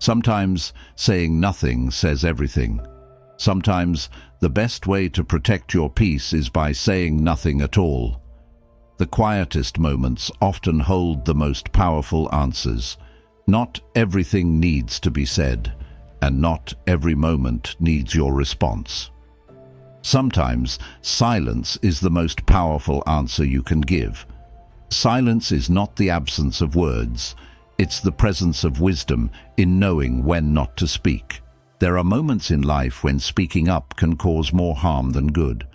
Sometimes saying nothing says everything. Sometimes the best way to protect your peace is by saying nothing at all. The quietest moments often hold the most powerful answers. Not everything needs to be said, and not every moment needs your response. Sometimes silence is the most powerful answer you can give. Silence is not the absence of words. It's the presence of wisdom in knowing when not to speak. There are moments in life when speaking up can cause more harm than good.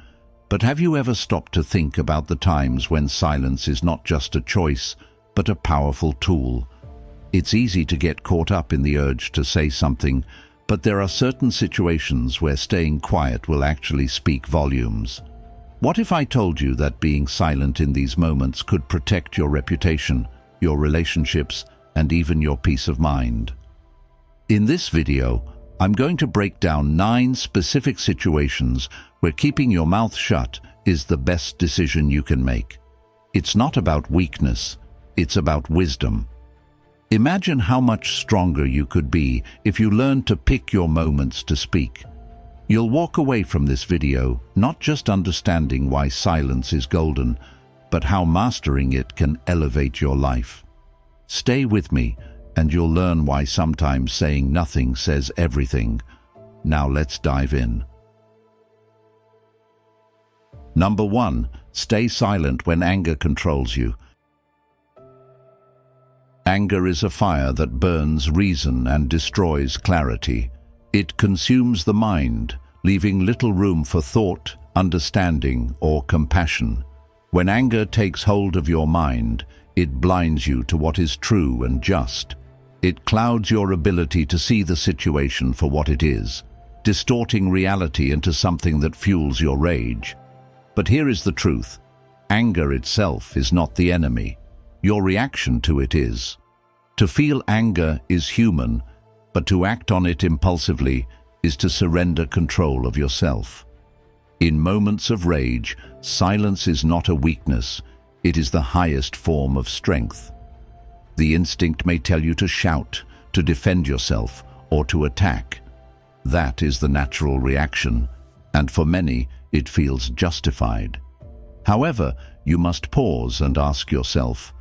But have you ever stopped to think about the times when silence is not just a choice, but a powerful tool? It's easy to get caught up in the urge to say something, but there are certain situations where staying quiet will actually speak volumes. What if I told you that being silent in these moments could protect your reputation, your relationships, and even your peace of mind? In this video, I'm going to break down 9 specific situations where keeping your mouth shut is the best decision you can make. It's not about weakness, it's about wisdom. Imagine how much stronger you could be if you learned to pick your moments to speak. You'll walk away from this video not just understanding why silence is golden, but how mastering it can elevate your life. Stay with me, and you'll learn why sometimes saying nothing says everything. Now let's dive in. Number 1. Stay silent when anger controls you. Anger is a fire that burns reason and destroys clarity. It consumes the mind, leaving little room for thought, understanding, or compassion. When anger takes hold of your mind, it blinds you to what is true and just. It clouds your ability to see the situation for what it is, distorting reality into something that fuels your rage. But here is the truth. Anger itself is not the enemy. Your reaction to it is. To feel anger is human, but to act on it impulsively is to surrender control of yourself. In moments of rage, silence is not a weakness, it is the highest form of strength. The instinct may tell you to shout, to defend yourself, or to attack. That is the natural reaction, and for many, it feels justified. However, you must pause and ask yourself,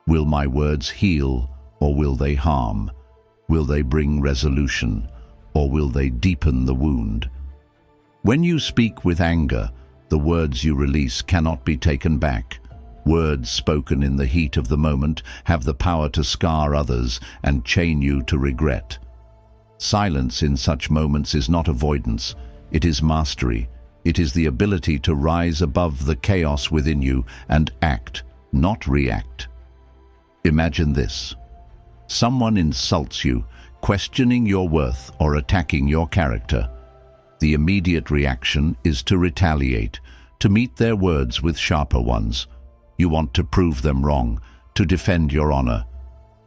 will my words heal, or will they harm? Will they bring resolution, or will they deepen the wound? When you speak with anger, the words you release cannot be taken back. Words spoken in the heat of the moment have the power to scar others and chain you to regret. Silence in such moments is not avoidance, it is mastery. It is the ability to rise above the chaos within you and act, not react. Imagine this. Someone insults you, questioning your worth or attacking your character. The immediate reaction is to retaliate, to meet their words with sharper ones. You want to prove them wrong, to defend your honor.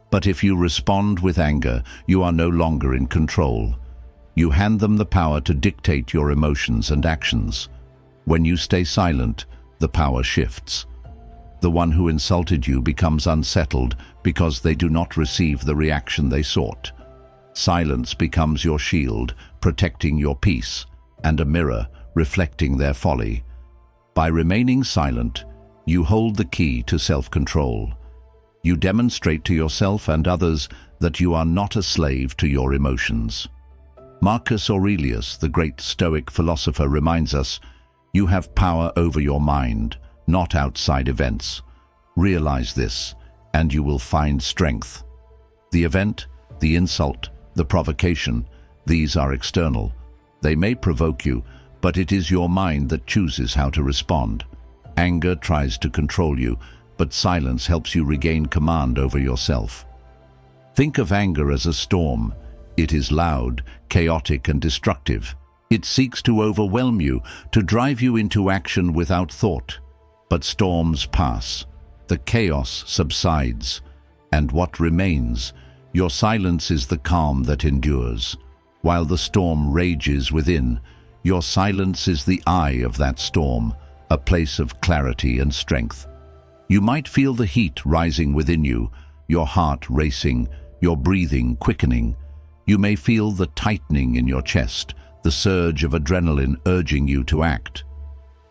But if you respond with anger, you are no longer in control. You hand them the power to dictate your emotions and actions. When you stay silent, the power shifts. The one who insulted you becomes unsettled because they do not receive the reaction they sought. Silence becomes your shield, protecting your peace, and a mirror, reflecting their folly. By remaining silent, you hold the key to self-control. You demonstrate to yourself and others that you are not a slave to your emotions. Marcus Aurelius, the great Stoic philosopher, reminds us, you have power over your mind, not outside events. Realize this, and you will find strength. The event, the insult, the provocation, these are external. They may provoke you, but it is your mind that chooses how to respond. Anger tries to control you, but silence helps you regain command over yourself. Think of anger as a storm. It is loud, chaotic, and destructive. It seeks to overwhelm you, to drive you into action without thought. But storms pass. The chaos subsides. And what remains? Your silence is the calm that endures. While the storm rages within, your silence is the eye of that storm, a place of clarity and strength. You might feel the heat rising within you, your heart racing, your breathing quickening. You may feel the tightening in your chest, the surge of adrenaline urging you to act.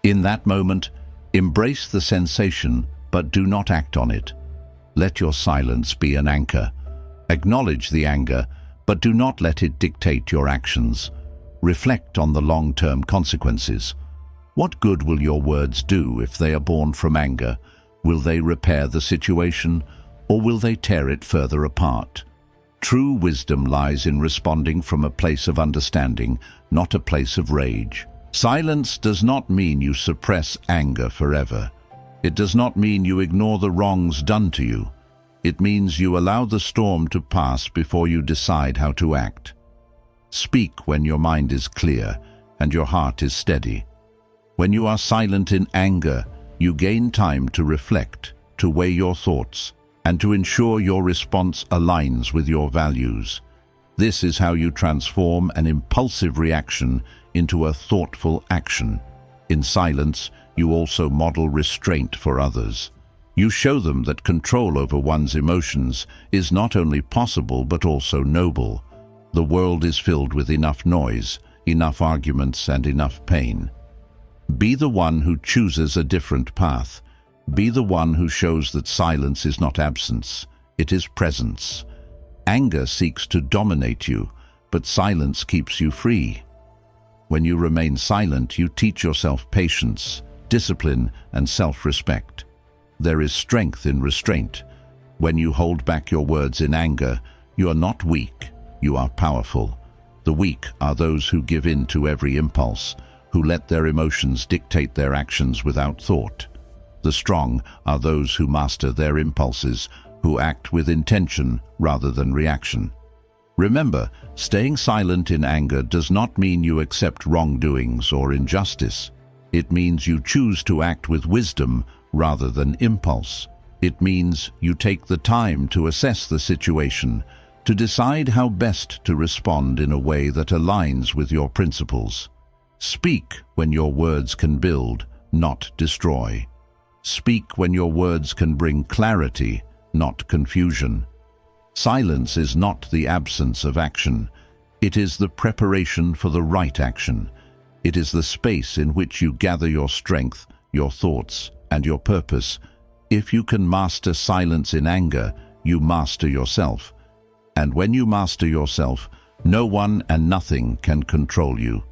In that moment, embrace the sensation, but do not act on it. Let your silence be an anchor. Acknowledge the anger, but do not let it dictate your actions. Reflect on the long-term consequences. What good will your words do if they are born from anger? Will they repair the situation, or will they tear it further apart? True wisdom lies in responding from a place of understanding, not a place of rage. Silence does not mean you suppress anger forever. It does not mean you ignore the wrongs done to you. It means you allow the storm to pass before you decide how to act. Speak when your mind is clear and your heart is steady. When you are silent in anger, you gain time to reflect, to weigh your thoughts, and to ensure your response aligns with your values. This is how you transform an impulsive reaction into a thoughtful action. In silence, you also model restraint for others. You show them that control over one's emotions is not only possible but also noble. The world is filled with enough noise, enough arguments, and enough pain. Be the one who chooses a different path. Be the one who shows that silence is not absence, it is presence. Anger seeks to dominate you, but silence keeps you free. When you remain silent, you teach yourself patience, discipline, and self-respect. There is strength in restraint. When you hold back your words in anger, you are not weak, you are powerful. The weak are those who give in to every impulse, who let their emotions dictate their actions without thought. The strong are those who master their impulses, who act with intention rather than reaction. Remember, staying silent in anger does not mean you accept wrongdoings or injustice. It means you choose to act with wisdom rather than impulse. It means you take the time to assess the situation, to decide how best to respond in a way that aligns with your principles. Speak when your words can build, not destroy. Speak when your words can bring clarity, not confusion. Silence is not the absence of action. It is the preparation for the right action. It is the space in which you gather your strength, your thoughts, and your purpose. If you can master silence in anger, you master yourself. And when you master yourself, no one and nothing can control you.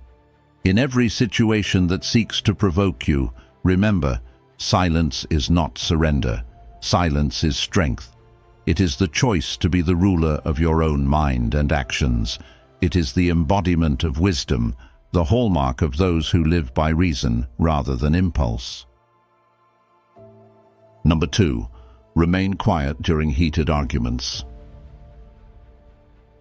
In every situation that seeks to provoke you, remember, silence is not surrender. Silence is strength. It is the choice to be the ruler of your own mind and actions. It is the embodiment of wisdom, the hallmark of those who live by reason rather than impulse. Number 2, remain quiet during heated arguments.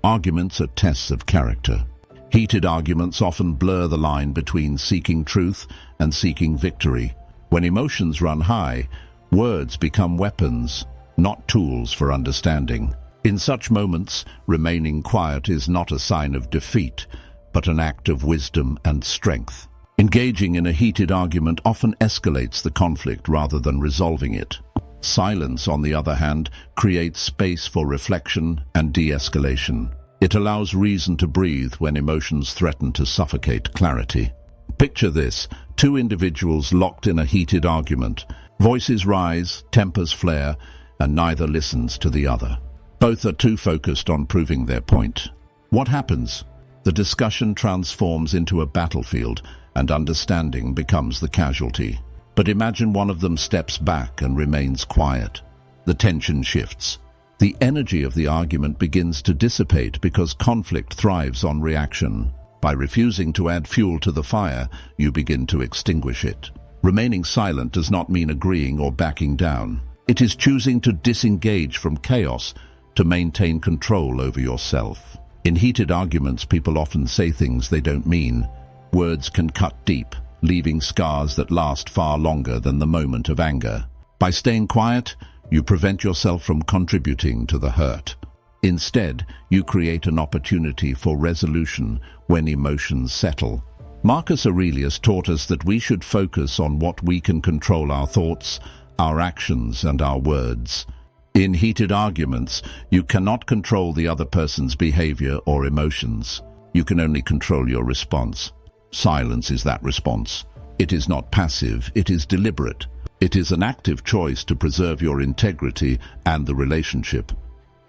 Arguments are tests of character. Heated arguments often blur the line between seeking truth and seeking victory. When emotions run high, words become weapons, not tools for understanding. In such moments, remaining quiet is not a sign of defeat, but an act of wisdom and strength. Engaging in a heated argument often escalates the conflict rather than resolving it. Silence, on the other hand, creates space for reflection and de-escalation. It allows reason to breathe when emotions threaten to suffocate clarity. Picture this: two individuals locked in a heated argument. Voices rise, tempers flare, and neither listens to the other. Both are too focused on proving their point. What happens? The discussion transforms into a battlefield, and understanding becomes the casualty. But imagine one of them steps back and remains quiet. The tension shifts. The energy of the argument begins to dissipate because conflict thrives on reaction. By refusing to add fuel to the fire, you begin to extinguish it. Remaining silent does not mean agreeing or backing down. It is choosing to disengage from chaos to maintain control over yourself. In heated arguments, people often say things they don't mean. Words can cut deep, leaving scars that last far longer than the moment of anger. By staying quiet, you prevent yourself from contributing to the hurt. Instead, you create an opportunity for resolution when emotions settle. Marcus Aurelius taught us that we should focus on what we can control: our thoughts, our actions, and our words. In heated arguments, you cannot control the other person's behavior or emotions. You can only control your response. Silence is that response. It is not passive, it is deliberate. It is an active choice to preserve your integrity and the relationship,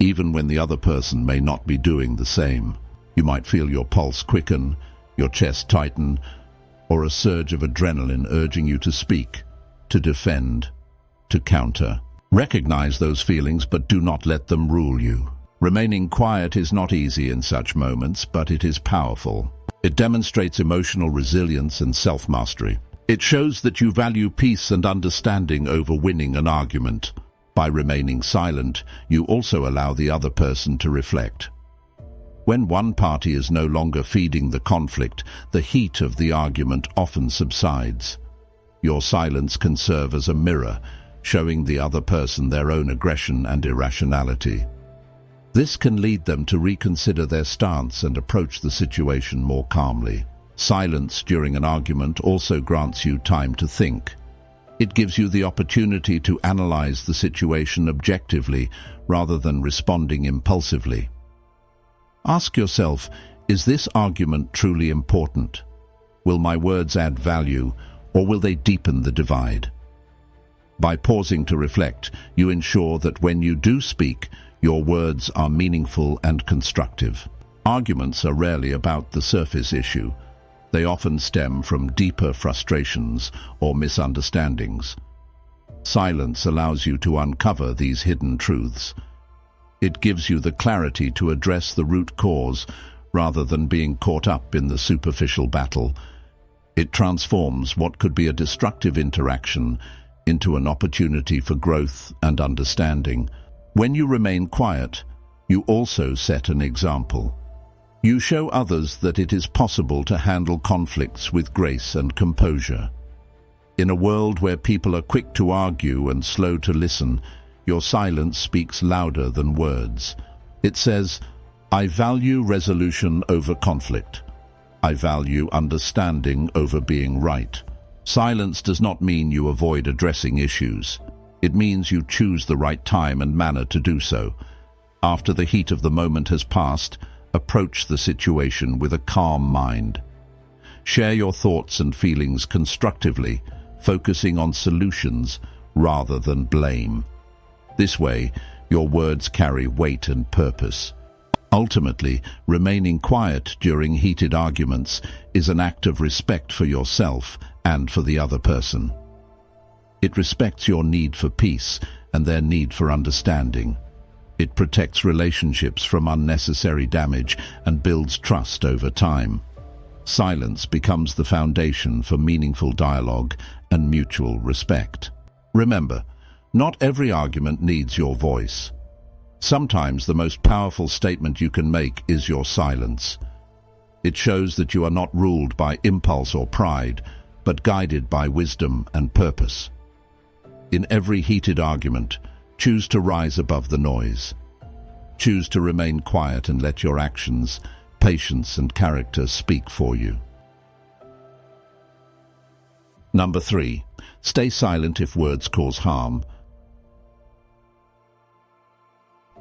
even when the other person may not be doing the same. You might feel your pulse quicken, your chest tighten, or a surge of adrenaline urging you to speak, to defend, to counter. Recognize those feelings, but do not let them rule you. Remaining quiet is not easy in such moments, but it is powerful. It demonstrates emotional resilience and self-mastery. It shows that you value peace and understanding over winning an argument. By remaining silent, you also allow the other person to reflect. When one party is no longer feeding the conflict, the heat of the argument often subsides. Your silence can serve as a mirror, showing the other person their own aggression and irrationality. This can lead them to reconsider their stance and approach the situation more calmly. Silence during an argument also grants you time to think. It gives you the opportunity to analyze the situation objectively rather than responding impulsively. Ask yourself, is this argument truly important? Will my words add value, or will they deepen the divide? By pausing to reflect, you ensure that when you do speak, your words are meaningful and constructive. Arguments are rarely about the surface issue. They often stem from deeper frustrations or misunderstandings. Silence allows you to uncover these hidden truths. It gives you the clarity to address the root cause rather than being caught up in the superficial battle. It transforms what could be a destructive interaction into an opportunity for growth and understanding. When you remain quiet, you also set an example. You show others that it is possible to handle conflicts with grace and composure. In a world where people are quick to argue and slow to listen, your silence speaks louder than words. It says, I value resolution over conflict. I value understanding over being right. Silence does not mean you avoid addressing issues. It means you choose the right time and manner to do so. After the heat of the moment has passed, approach the situation with a calm mind. Share your thoughts and feelings constructively, focusing on solutions rather than blame. This way, your words carry weight and purpose. Ultimately, remaining quiet during heated arguments is an act of respect for yourself and for the other person. It respects your need for peace and their need for understanding. It protects relationships from unnecessary damage and builds trust over time. Silence becomes the foundation for meaningful dialogue and mutual respect. Remember, not every argument needs your voice. Sometimes the most powerful statement you can make is your silence. It shows that you are not ruled by impulse or pride, but guided by wisdom and purpose. In every heated argument, choose to rise above the noise. Choose to remain quiet and let your actions, patience, and character speak for you. Number 3. Stay silent if words cause harm.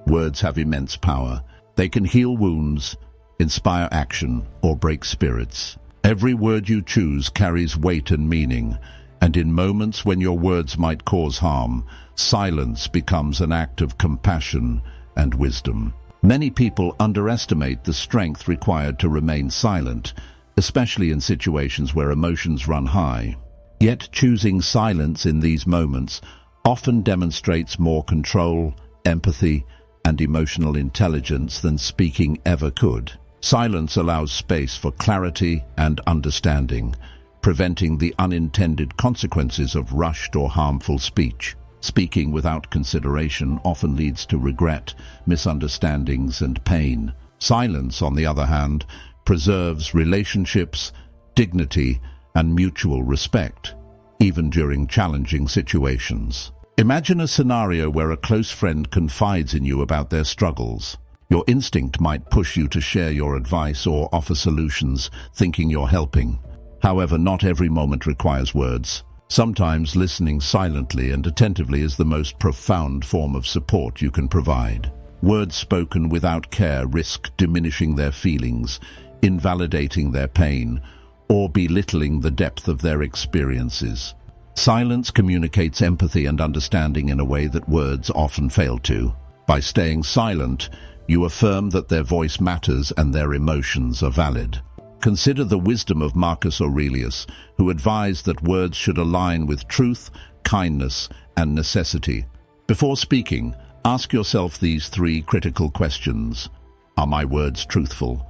Words have immense power. They can heal wounds, inspire action, or break spirits. Every word you choose carries weight and meaning, and in moments when your words might cause harm, silence becomes an act of compassion and wisdom. Many people underestimate the strength required to remain silent, especially in situations where emotions run high. Yet choosing silence in these moments often demonstrates more control, empathy, and emotional intelligence than speaking ever could. Silence allows space for clarity and understanding, preventing the unintended consequences of rushed or harmful speech. Speaking without consideration often leads to regret, misunderstandings, and pain. Silence, on the other hand, preserves relationships, dignity, and mutual respect, even during challenging situations. Imagine a scenario where a close friend confides in you about their struggles. Your instinct might push you to share your advice or offer solutions, thinking you're helping. However, not every moment requires words. Sometimes listening silently and attentively is the most profound form of support you can provide. Words spoken without care risk diminishing their feelings, invalidating their pain, or belittling the depth of their experiences. Silence communicates empathy and understanding in a way that words often fail to. By staying silent, you affirm that their voice matters and their emotions are valid. Consider the wisdom of Marcus Aurelius, who advised that words should align with truth, kindness, and necessity. Before speaking, ask yourself these 3 critical questions. Are my words truthful?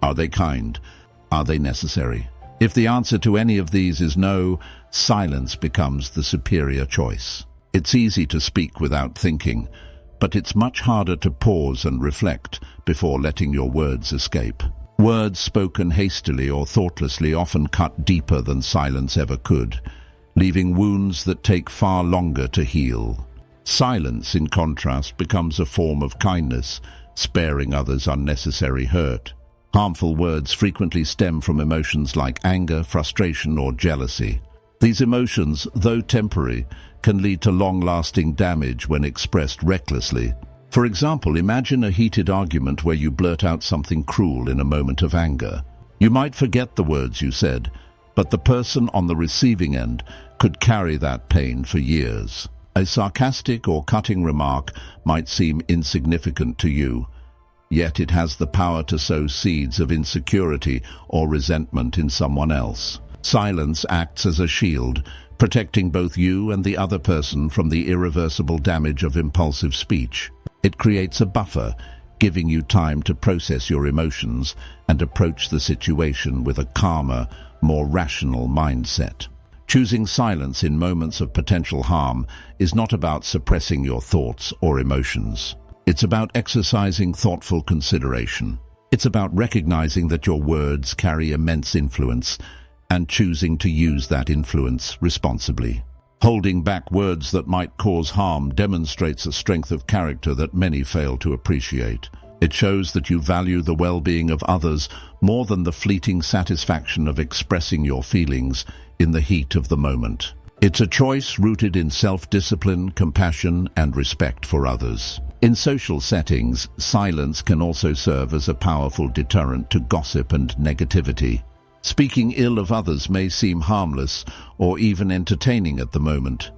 Are they kind? Are they necessary? If the answer to any of these is no, silence becomes the superior choice. It's easy to speak without thinking, but it's much harder to pause and reflect before letting your words escape. Words spoken hastily or thoughtlessly often cut deeper than silence ever could, leaving wounds that take far longer to heal. Silence, in contrast, becomes a form of kindness, sparing others unnecessary hurt. Harmful words frequently stem from emotions like anger, frustration, or jealousy. These emotions, though temporary, can lead to long-lasting damage when expressed recklessly. For example, imagine a heated argument where you blurt out something cruel in a moment of anger. You might forget the words you said, but the person on the receiving end could carry that pain for years. A sarcastic or cutting remark might seem insignificant to you, yet it has the power to sow seeds of insecurity or resentment in someone else. Silence acts as a shield, protecting both you and the other person from the irreversible damage of impulsive speech. It creates a buffer, giving you time to process your emotions and approach the situation with a calmer, more rational mindset. Choosing silence in moments of potential harm is not about suppressing your thoughts or emotions. It's about exercising thoughtful consideration. It's about recognizing that your words carry immense influence and choosing to use that influence responsibly. Holding back words that might cause harm demonstrates a strength of character that many fail to appreciate. It shows that you value the well-being of others more than the fleeting satisfaction of expressing your feelings in the heat of the moment. It's a choice rooted in self-discipline, compassion, and respect for others. In social settings, silence can also serve as a powerful deterrent to gossip and negativity. Speaking ill of others may seem harmless or even entertaining at the moment,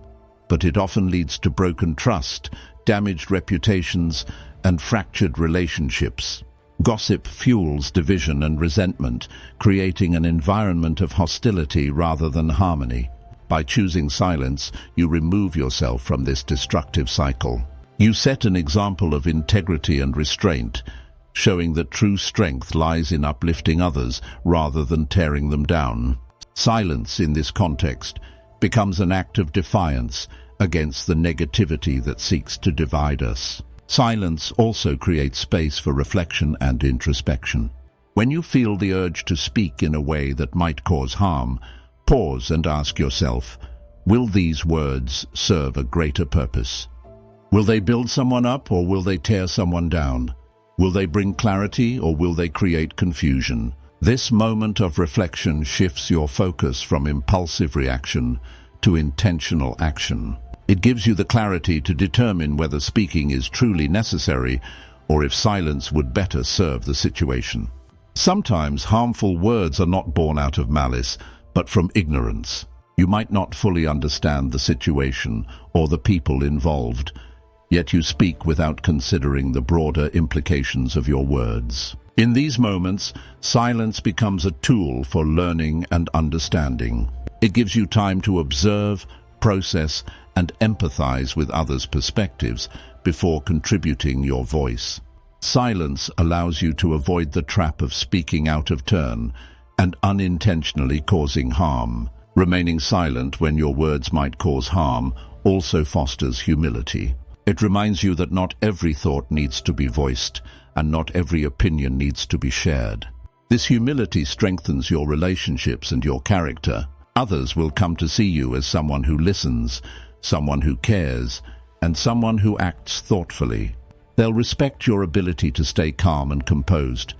but it often leads to broken trust, damaged reputations, and fractured relationships. Gossip fuels division and resentment, creating an environment of hostility rather than harmony. By choosing silence, you remove yourself from this destructive cycle. You set an example of integrity and restraint, showing that true strength lies in uplifting others rather than tearing them down. Silence, in this context, becomes an act of defiance against the negativity that seeks to divide us. Silence also creates space for reflection and introspection. When you feel the urge to speak in a way that might cause harm, pause and ask yourself, will these words serve a greater purpose? Will they build someone up or will they tear someone down? Will they bring clarity or will they create confusion? This moment of reflection shifts your focus from impulsive reaction to intentional action. It gives you the clarity to determine whether speaking is truly necessary or if silence would better serve the situation. Sometimes harmful words are not born out of malice, but from ignorance. You might not fully understand the situation or the people involved, yet you speak without considering the broader implications of your words. In these moments, silence becomes a tool for learning and understanding. It gives you time to observe, process, and empathize with others' perspectives before contributing your voice. Silence allows you to avoid the trap of speaking out of turn and unintentionally causing harm. Remaining silent when your words might cause harm also fosters humility. It reminds you that not every thought needs to be voiced, and not every opinion needs to be shared. This humility strengthens your relationships and your character. Others will come to see you as someone who listens, someone who cares, and someone who acts thoughtfully. They'll respect your ability to stay calm and composed,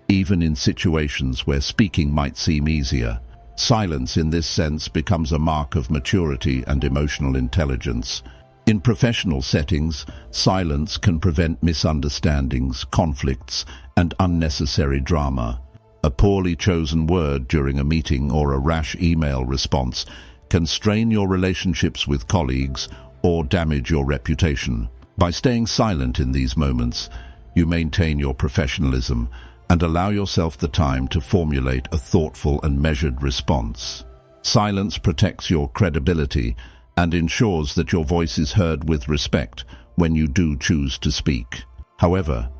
even in situations where speaking might seem easier. Silence in this sense becomes a mark of maturity and emotional intelligence. In professional settings, silence can prevent misunderstandings, conflicts, and unnecessary drama. A poorly chosen word during a meeting or a rash email response can strain your relationships with colleagues or damage your reputation. By staying silent in these moments, you maintain your professionalism and allow yourself the time to formulate a thoughtful and measured response. Silence protects your credibility and ensures that your voice is heard with respect when you do choose to speak. However,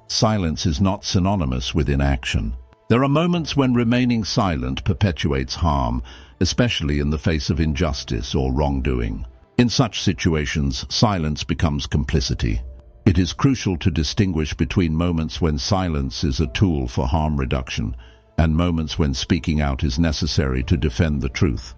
silence is not synonymous with inaction. There are moments when remaining silent perpetuates harm, especially in the face of injustice or wrongdoing. In such situations, silence becomes complicity. It is crucial to distinguish between moments when silence is a tool for harm reduction and moments when speaking out is necessary to defend the truth,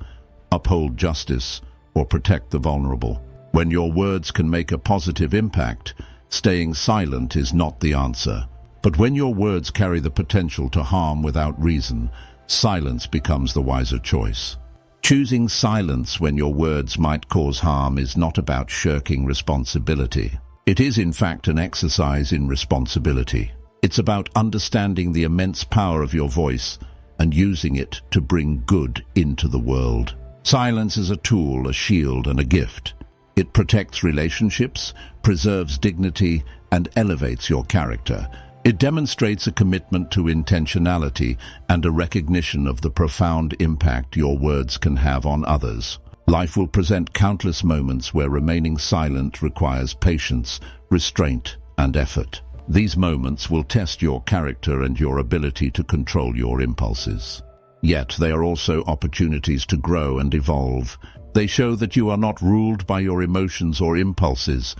uphold justice, or protect the vulnerable. When your words can make a positive impact, staying silent is not the answer. But when your words carry the potential to harm without reason, silence becomes the wiser choice. Choosing silence when your words might cause harm is not about shirking responsibility. It is, in fact, an exercise in responsibility. It's about understanding the immense power of your voice and using it to bring good into the world. Silence is a tool, a shield, and a gift. It protects relationships, preserves dignity, and elevates your character. It demonstrates a commitment to intentionality and a recognition of the profound impact your words can have on others. Life will present countless moments where remaining silent requires patience, restraint, and effort. These moments will test your character and your ability to control your impulses. Yet they are also opportunities to grow and evolve. They show that you are not ruled by your emotions or impulses,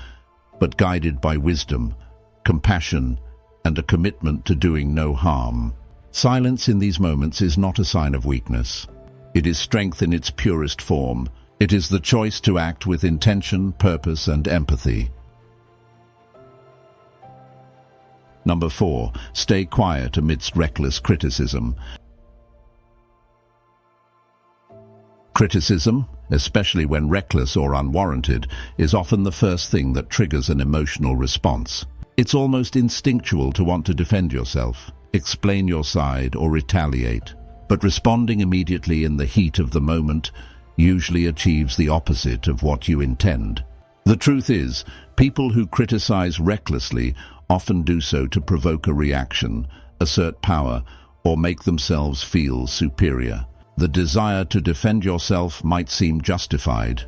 but guided by wisdom, compassion, and a commitment to doing no harm. Silence in these moments is not a sign of weakness. It is strength in its purest form. It is the choice to act with intention, purpose, and empathy. Number 4. Stay quiet amidst reckless criticism. Criticism, especially when reckless or unwarranted, is often the first thing that triggers an emotional response. It's almost instinctual to want to defend yourself, explain your side, or retaliate. But responding immediately in the heat of the moment usually achieves the opposite of what you intend. The truth is, people who criticize recklessly often do so to provoke a reaction, assert power, or make themselves feel superior. The desire to defend yourself might seem justified,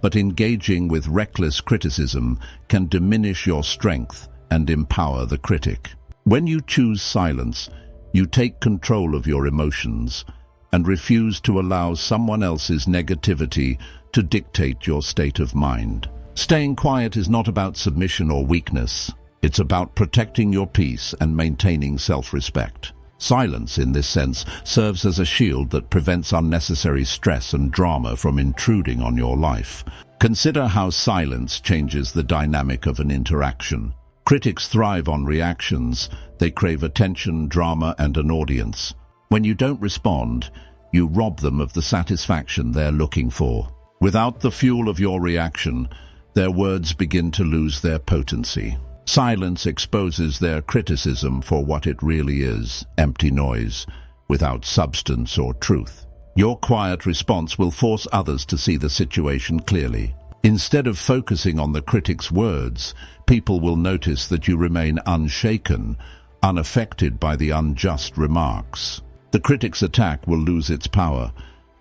but engaging with reckless criticism can diminish your strength and empower the critic. When you choose silence, you take control of your emotions and refuse to allow someone else's negativity to dictate your state of mind. Staying quiet is not about submission or weakness. It's about protecting your peace and maintaining self-respect. Silence, in this sense, serves as a shield that prevents unnecessary stress and drama from intruding on your life. Consider how silence changes the dynamic of an interaction. Critics thrive on reactions. They crave attention, drama, and an audience. When you don't respond, you rob them of the satisfaction they're looking for. Without the fuel of your reaction, their words begin to lose their potency. Silence exposes their criticism for what it really is, empty noise, without substance or truth. Your quiet response will force others to see the situation clearly. Instead of focusing on the critic's words, people will notice that you remain unshaken, unaffected by the unjust remarks. The critic's attack will lose its power,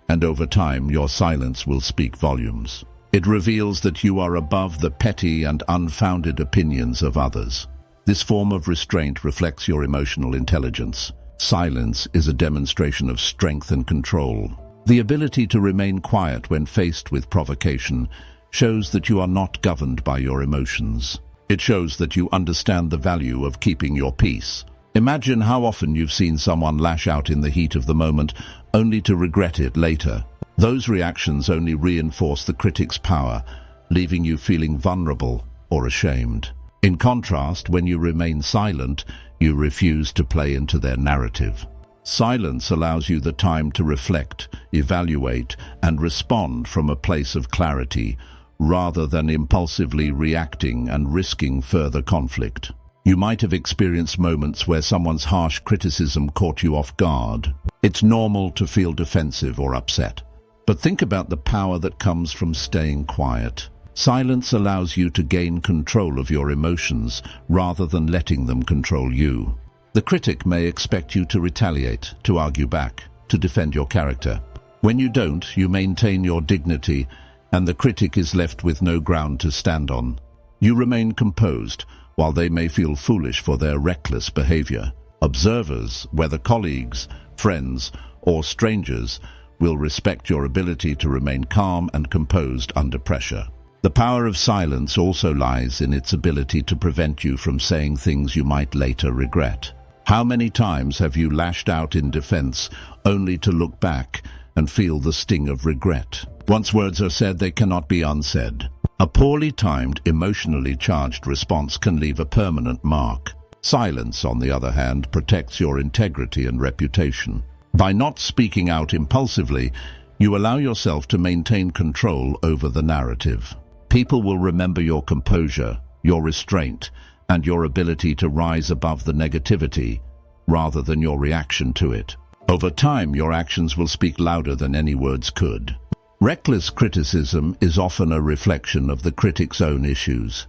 and over time your silence will speak volumes. It reveals that you are above the petty and unfounded opinions of others. This form of restraint reflects your emotional intelligence. Silence is a demonstration of strength and control. The ability to remain quiet when faced with provocation shows that you are not governed by your emotions. It shows that you understand the value of keeping your peace. Imagine how often you've seen someone lash out in the heat of the moment, only to regret it later. Those reactions only reinforce the critic's power, leaving you feeling vulnerable or ashamed. In contrast, when you remain silent, you refuse to play into their narrative. Silence allows you the time to reflect, evaluate, and respond from a place of clarity, rather than impulsively reacting and risking further conflict. You might have experienced moments where someone's harsh criticism caught you off guard. It's normal to feel defensive or upset. But think about the power that comes from staying quiet. Silence allows you to gain control of your emotions rather than letting them control you. The critic may expect you to retaliate, to argue back, to defend your character. When you don't, you maintain your dignity, and the critic is left with no ground to stand on. You remain composed, while they may feel foolish for their reckless behavior. Observers, whether colleagues, friends, or strangers, will respect your ability to remain calm and composed under pressure. The power of silence also lies in its ability to prevent you from saying things you might later regret. How many times have you lashed out in defense only to look back and feel the sting of regret? Once words are said, they cannot be unsaid. A poorly timed, emotionally charged response can leave a permanent mark. Silence, on the other hand, protects your integrity and reputation. By not speaking out impulsively, you allow yourself to maintain control over the narrative. People will remember your composure, your restraint, and your ability to rise above the negativity, rather than your reaction to it. Over time, your actions will speak louder than any words could. Reckless criticism is often a reflection of the critic's own issues.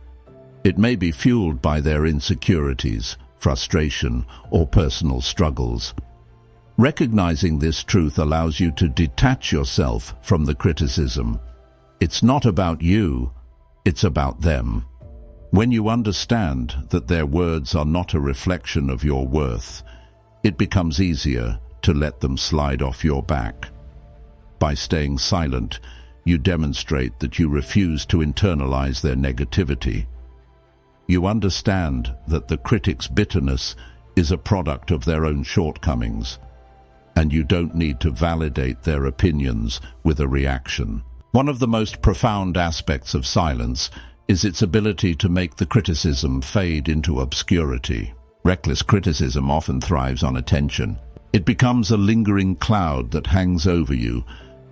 It may be fueled by their insecurities, frustration, or personal struggles. Recognizing this truth allows you to detach yourself from the criticism. It's not about you, it's about them. When you understand that their words are not a reflection of your worth, it becomes easier to let them slide off your back. By staying silent, you demonstrate that you refuse to internalize their negativity. You understand that the critic's bitterness is a product of their own shortcomings, and you don't need to validate their opinions with a reaction. One of the most profound aspects of silence is its ability to make the criticism fade into obscurity. Reckless criticism often thrives on attention. It becomes a lingering cloud that hangs over you,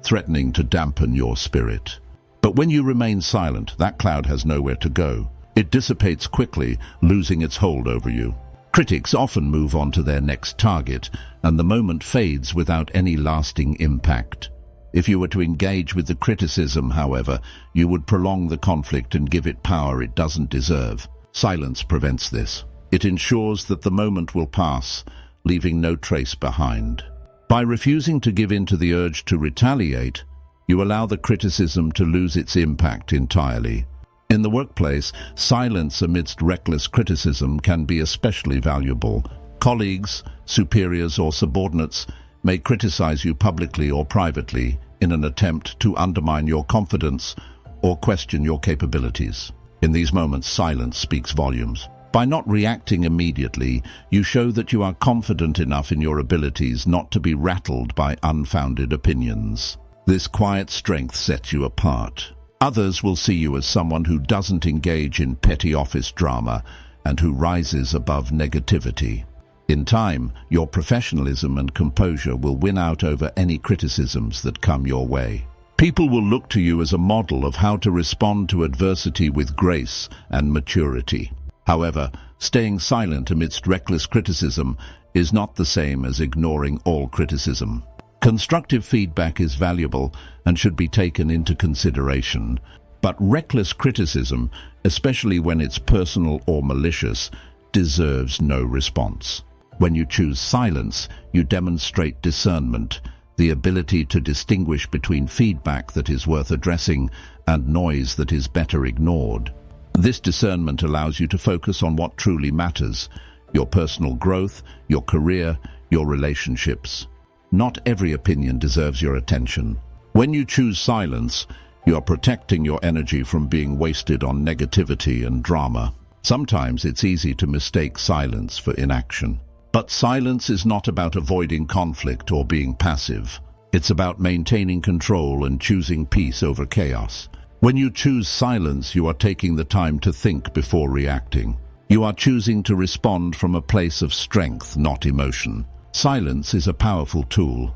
threatening to dampen your spirit. But when you remain silent, that cloud has nowhere to go. It dissipates quickly, losing its hold over you. Critics often move on to their next target, and the moment fades without any lasting impact. If you were to engage with the criticism, however, you would prolong the conflict and give it power it doesn't deserve. Silence prevents this. It ensures that the moment will pass, leaving no trace behind. By refusing to give in to the urge to retaliate, you allow the criticism to lose its impact entirely. In the workplace, silence amidst reckless criticism can be especially valuable. Colleagues, superiors, or subordinates may criticize you publicly or privately in an attempt to undermine your confidence or question your capabilities. In these moments, silence speaks volumes. By not reacting immediately, you show that you are confident enough in your abilities not to be rattled by unfounded opinions. This quiet strength sets you apart. Others will see you as someone who doesn't engage in petty office drama and who rises above negativity. In time, your professionalism and composure will win out over any criticisms that come your way. People will look to you as a model of how to respond to adversity with grace and maturity. However, staying silent amidst reckless criticism is not the same as ignoring all criticism. Constructive feedback is valuable and should be taken into consideration, but reckless criticism, especially when it's personal or malicious, deserves no response. When you choose silence, you demonstrate discernment, the ability to distinguish between feedback that is worth addressing and noise that is better ignored. This discernment allows you to focus on what truly matters: your personal growth, your career, your relationships. Not every opinion deserves your attention. When you choose silence, you are protecting your energy from being wasted on negativity and drama. Sometimes it's easy to mistake silence for inaction. But silence is not about avoiding conflict or being passive. It's about maintaining control and choosing peace over chaos. When you choose silence, you are taking the time to think before reacting. You are choosing to respond from a place of strength, not emotion. Silence is a powerful tool,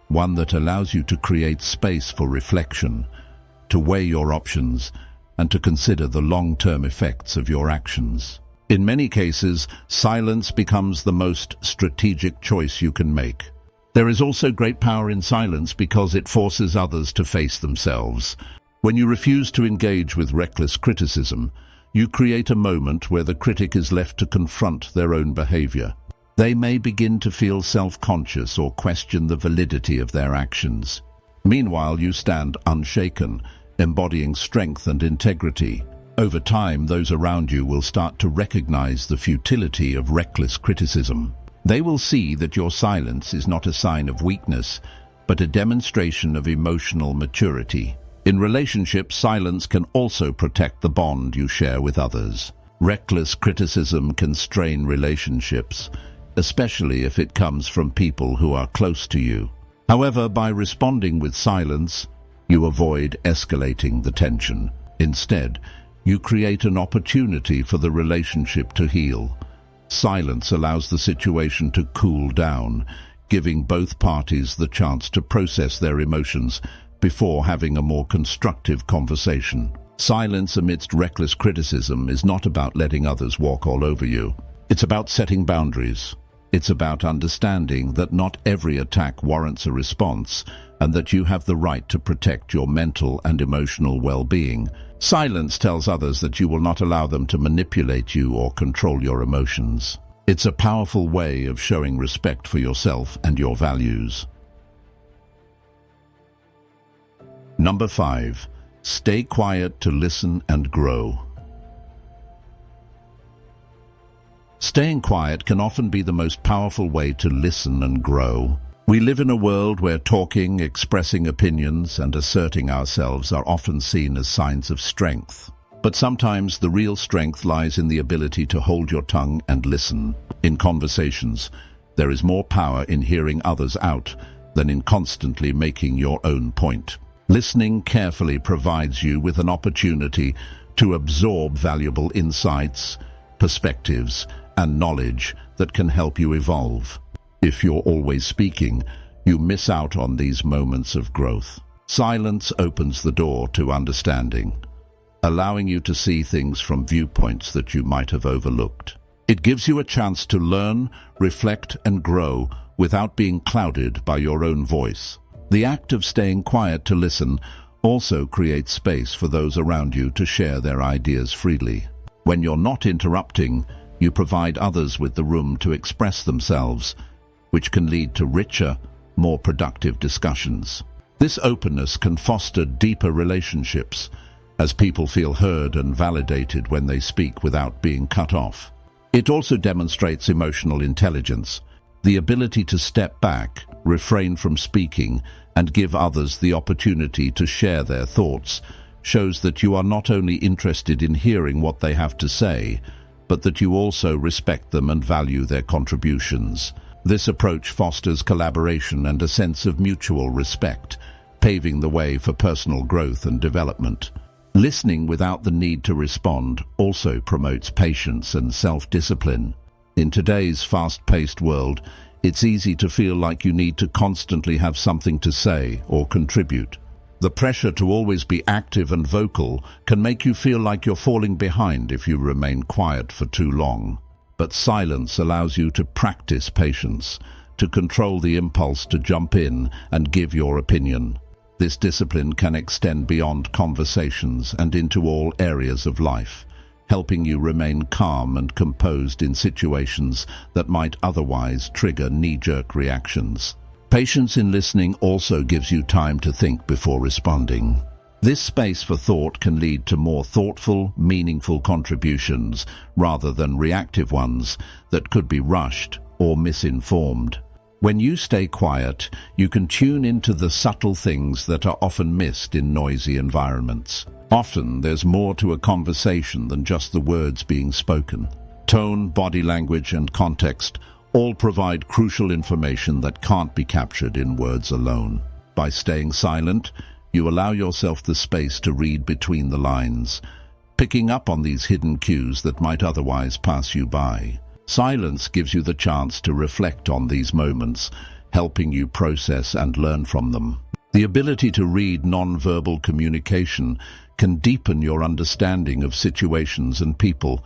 one that allows you to create space for reflection, to weigh your options, and to consider the long-term effects of your actions. In many cases, silence becomes the most strategic choice you can make. There is also great power in silence because it forces others to face themselves. When you refuse to engage with reckless criticism, you create a moment where the critic is left to confront their own behavior. They may begin to feel self-conscious or question the validity of their actions. Meanwhile, you stand unshaken, embodying strength and integrity. Over time, those around you will start to recognize the futility of reckless criticism. They will see that your silence is not a sign of weakness, but a demonstration of emotional maturity. In relationships, silence can also protect the bond you share with others. Reckless criticism can strain relationships, especially if it comes from people who are close to you. However, by responding with silence, you avoid escalating the tension. Instead, you create an opportunity for the relationship to heal. Silence allows the situation to cool down, giving both parties the chance to process their emotions before having a more constructive conversation. Silence amidst reckless criticism is not about letting others walk all over you. It's about setting boundaries. It's about understanding that not every attack warrants a response and that you have the right to protect your mental and emotional well-being. Silence tells others that you will not allow them to manipulate you or control your emotions. It's a powerful way of showing respect for yourself and your values. Number 5. Stay quiet to listen and grow. Staying quiet can often be the most powerful way to listen and grow. We live in a world where talking, expressing opinions, and asserting ourselves are often seen as signs of strength. But sometimes the real strength lies in the ability to hold your tongue and listen. In conversations, there is more power in hearing others out than in constantly making your own point. Listening carefully provides you with an opportunity to absorb valuable insights, perspectives, and knowledge that can help you evolve. If you're always speaking, you miss out on these moments of growth. Silence opens the door to understanding, allowing you to see things from viewpoints that you might have overlooked. It gives you a chance to learn, reflect, and grow without being clouded by your own voice. The act of staying quiet to listen also creates space for those around you to share their ideas freely. When you're not interrupting, you provide others with the room to express themselves, which can lead to richer, more productive discussions. This openness can foster deeper relationships, as people feel heard and validated when they speak without being cut off. It also demonstrates emotional intelligence, the ability to step back, refrain from speaking, and give others the opportunity to share their thoughts, shows that you are not only interested in hearing what they have to say, but that you also respect them and value their contributions. This approach fosters collaboration and a sense of mutual respect, paving the way for personal growth and development. Listening without the need to respond also promotes patience and self-discipline. In today's fast-paced world, it's easy to feel like you need to constantly have something to say or contribute. The pressure to always be active and vocal can make you feel like you're falling behind if you remain quiet for too long. But silence allows you to practice patience, to control the impulse to jump in and give your opinion. This discipline can extend beyond conversations and into all areas of life, helping you remain calm and composed in situations that might otherwise trigger knee-jerk reactions. Patience in listening also gives you time to think before responding. This space for thought can lead to more thoughtful, meaningful contributions rather than reactive ones that could be rushed or misinformed. When you stay quiet, you can tune into the subtle things that are often missed in noisy environments. Often, there's more to a conversation than just the words being spoken. Tone, body language, and context all provide crucial information that can't be captured in words alone. By staying silent, you allow yourself the space to read between the lines, picking up on these hidden cues that might otherwise pass you by. Silence gives you the chance to reflect on these moments, helping you process and learn from them. The ability to read non-verbal communication can deepen your understanding of situations and people,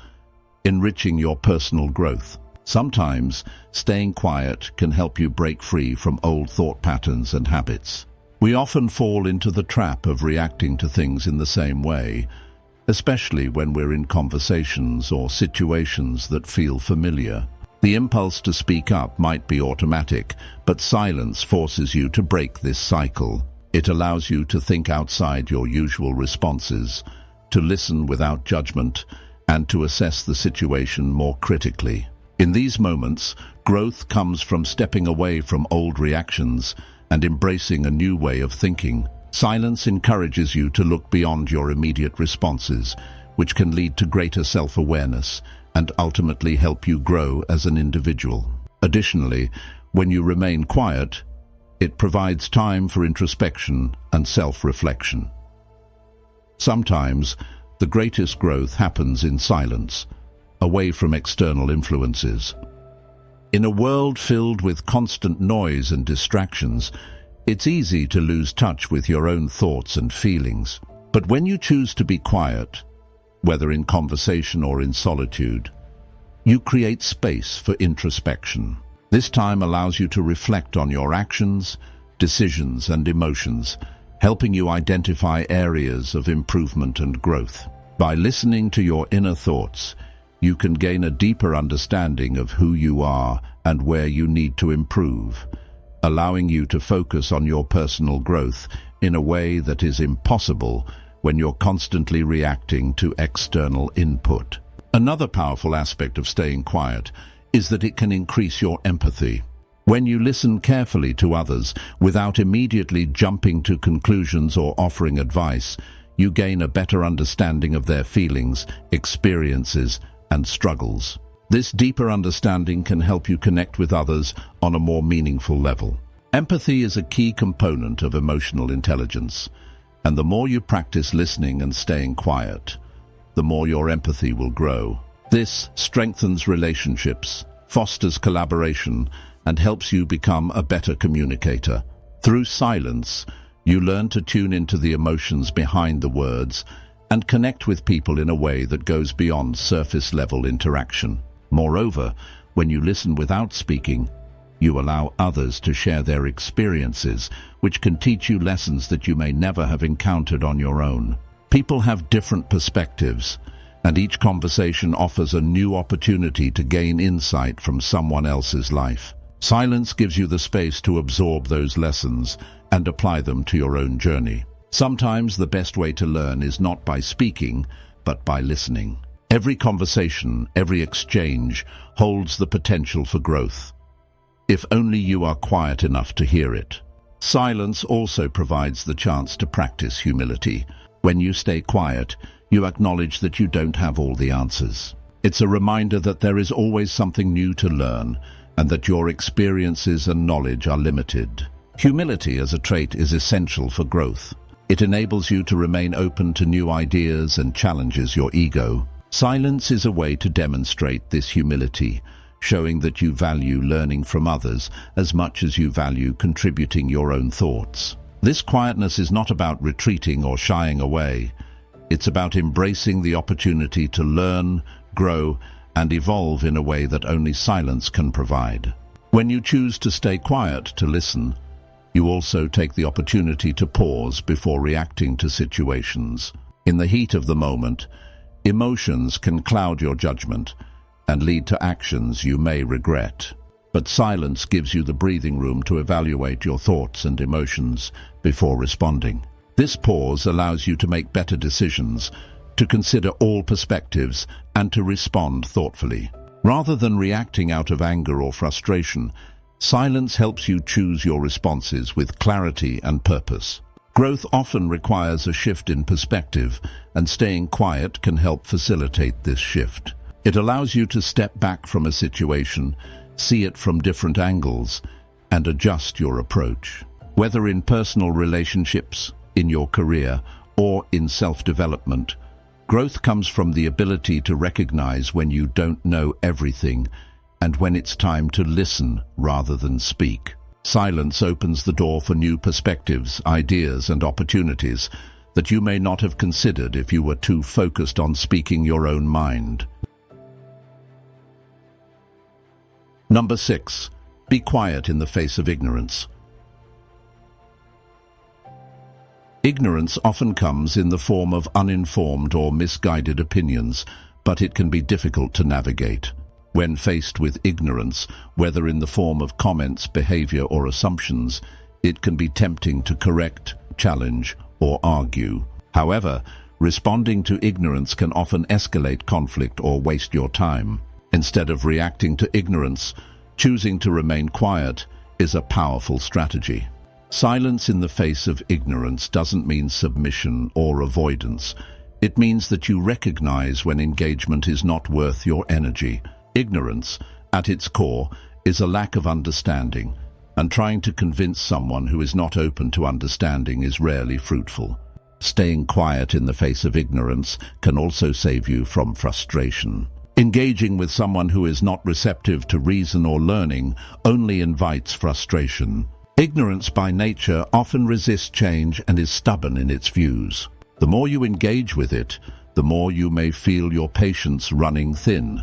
enriching your personal growth. Sometimes, staying quiet can help you break free from old thought patterns and habits. We often fall into the trap of reacting to things in the same way, especially when we're in conversations or situations that feel familiar. The impulse to speak up might be automatic, but silence forces you to break this cycle. It allows you to think outside your usual responses, to listen without judgment, and to assess the situation more critically. In these moments, growth comes from stepping away from old reactions and embracing a new way of thinking. Silence encourages you to look beyond your immediate responses, which can lead to greater self-awareness and ultimately help you grow as an individual. Additionally, when you remain quiet, it provides time for introspection and self-reflection. Sometimes, the greatest growth happens in silence, away from external influences. In a world filled with constant noise and distractions, it's easy to lose touch with your own thoughts and feelings. But when you choose to be quiet, whether in conversation or in solitude, you create space for introspection. This time allows you to reflect on your actions, decisions, and emotions, helping you identify areas of improvement and growth. By listening to your inner thoughts, you can gain a deeper understanding of who you are and where you need to improve, allowing you to focus on your personal growth in a way that is impossible when you're constantly reacting to external input. Another powerful aspect of staying quiet is that it can increase your empathy. When you listen carefully to others without immediately jumping to conclusions or offering advice, you gain a better understanding of their feelings, experiences, and struggles. This deeper understanding can help you connect with others on a more meaningful level. Empathy is a key component of emotional intelligence, and the more you practice listening and staying quiet, the more your empathy will grow. This strengthens relationships, fosters collaboration, and helps you become a better communicator. Through silence, you learn to tune into the emotions behind the words and connect with people in a way that goes beyond surface-level interaction. Moreover, when you listen without speaking, you allow others to share their experiences, which can teach you lessons that you may never have encountered on your own. People have different perspectives, and each conversation offers a new opportunity to gain insight from someone else's life. Silence gives you the space to absorb those lessons and apply them to your own journey. Sometimes the best way to learn is not by speaking, but by listening. Every conversation, every exchange holds the potential for growth, if only you are quiet enough to hear it. Silence also provides the chance to practice humility. When you stay quiet, you acknowledge that you don't have all the answers. It's a reminder that there is always something new to learn, and that your experiences and knowledge are limited. Humility as a trait is essential for growth. It enables you to remain open to new ideas and challenges your ego. Silence is a way to demonstrate this humility, showing that you value learning from others as much as you value contributing your own thoughts. This quietness is not about retreating or shying away. It's about embracing the opportunity to learn, grow, and evolve in a way that only silence can provide. When you choose to stay quiet to listen, you also take the opportunity to pause before reacting to situations. In the heat of the moment, emotions can cloud your judgment and lead to actions you may regret. But silence gives you the breathing room to evaluate your thoughts and emotions before responding. This pause allows you to make better decisions, to consider all perspectives, and to respond thoughtfully. Rather than reacting out of anger or frustration, silence helps you choose your responses with clarity and purpose. Growth often requires a shift in perspective, and staying quiet can help facilitate this shift. It allows you to step back from a situation, see it from different angles, and adjust your approach. Whether in personal relationships, in your career, or in self-development, growth comes from the ability to recognize when you don't know everything and when it's time to listen rather than speak. Silence opens the door for new perspectives, ideas, and opportunities that you may not have considered if you were too focused on speaking your own mind. Number 6. Be quiet in the face of ignorance. Ignorance often comes in the form of uninformed or misguided opinions, but it can be difficult to navigate. When faced with ignorance, whether in the form of comments, behavior, or assumptions, it can be tempting to correct, challenge, or argue. However, responding to ignorance can often escalate conflict or waste your time. Instead of reacting to ignorance, choosing to remain quiet is a powerful strategy. Silence in the face of ignorance doesn't mean submission or avoidance. It means that you recognize when engagement is not worth your energy. Ignorance, at its core, is a lack of understanding, and trying to convince someone who is not open to understanding is rarely fruitful. Staying quiet in the face of ignorance can also save you from frustration. Engaging with someone who is not receptive to reason or learning only invites frustration. Ignorance by nature often resists change and is stubborn in its views. The more you engage with it, the more you may feel your patience running thin,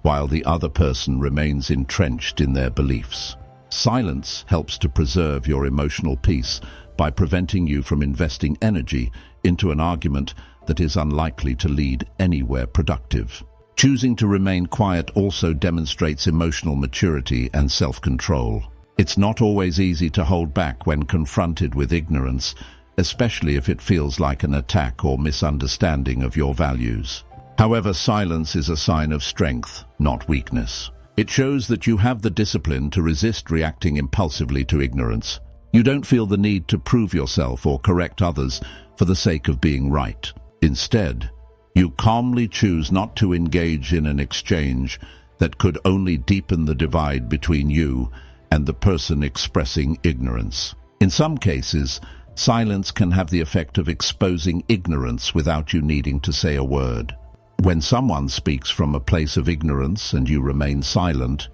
while the other person remains entrenched in their beliefs. Silence helps to preserve your emotional peace by preventing you from investing energy into an argument that is unlikely to lead anywhere productive. Choosing to remain quiet also demonstrates emotional maturity and self-control. It's not always easy to hold back when confronted with ignorance, especially if it feels like an attack or misunderstanding of your values. However, silence is a sign of strength, not weakness. It shows that you have the discipline to resist reacting impulsively to ignorance. You don't feel the need to prove yourself or correct others for the sake of being right. Instead, you calmly choose not to engage in an exchange that could only deepen the divide between you and the person expressing ignorance. In some cases, silence can have the effect of exposing ignorance without you needing to say a word. When someone speaks from a place of ignorance and you remain silent,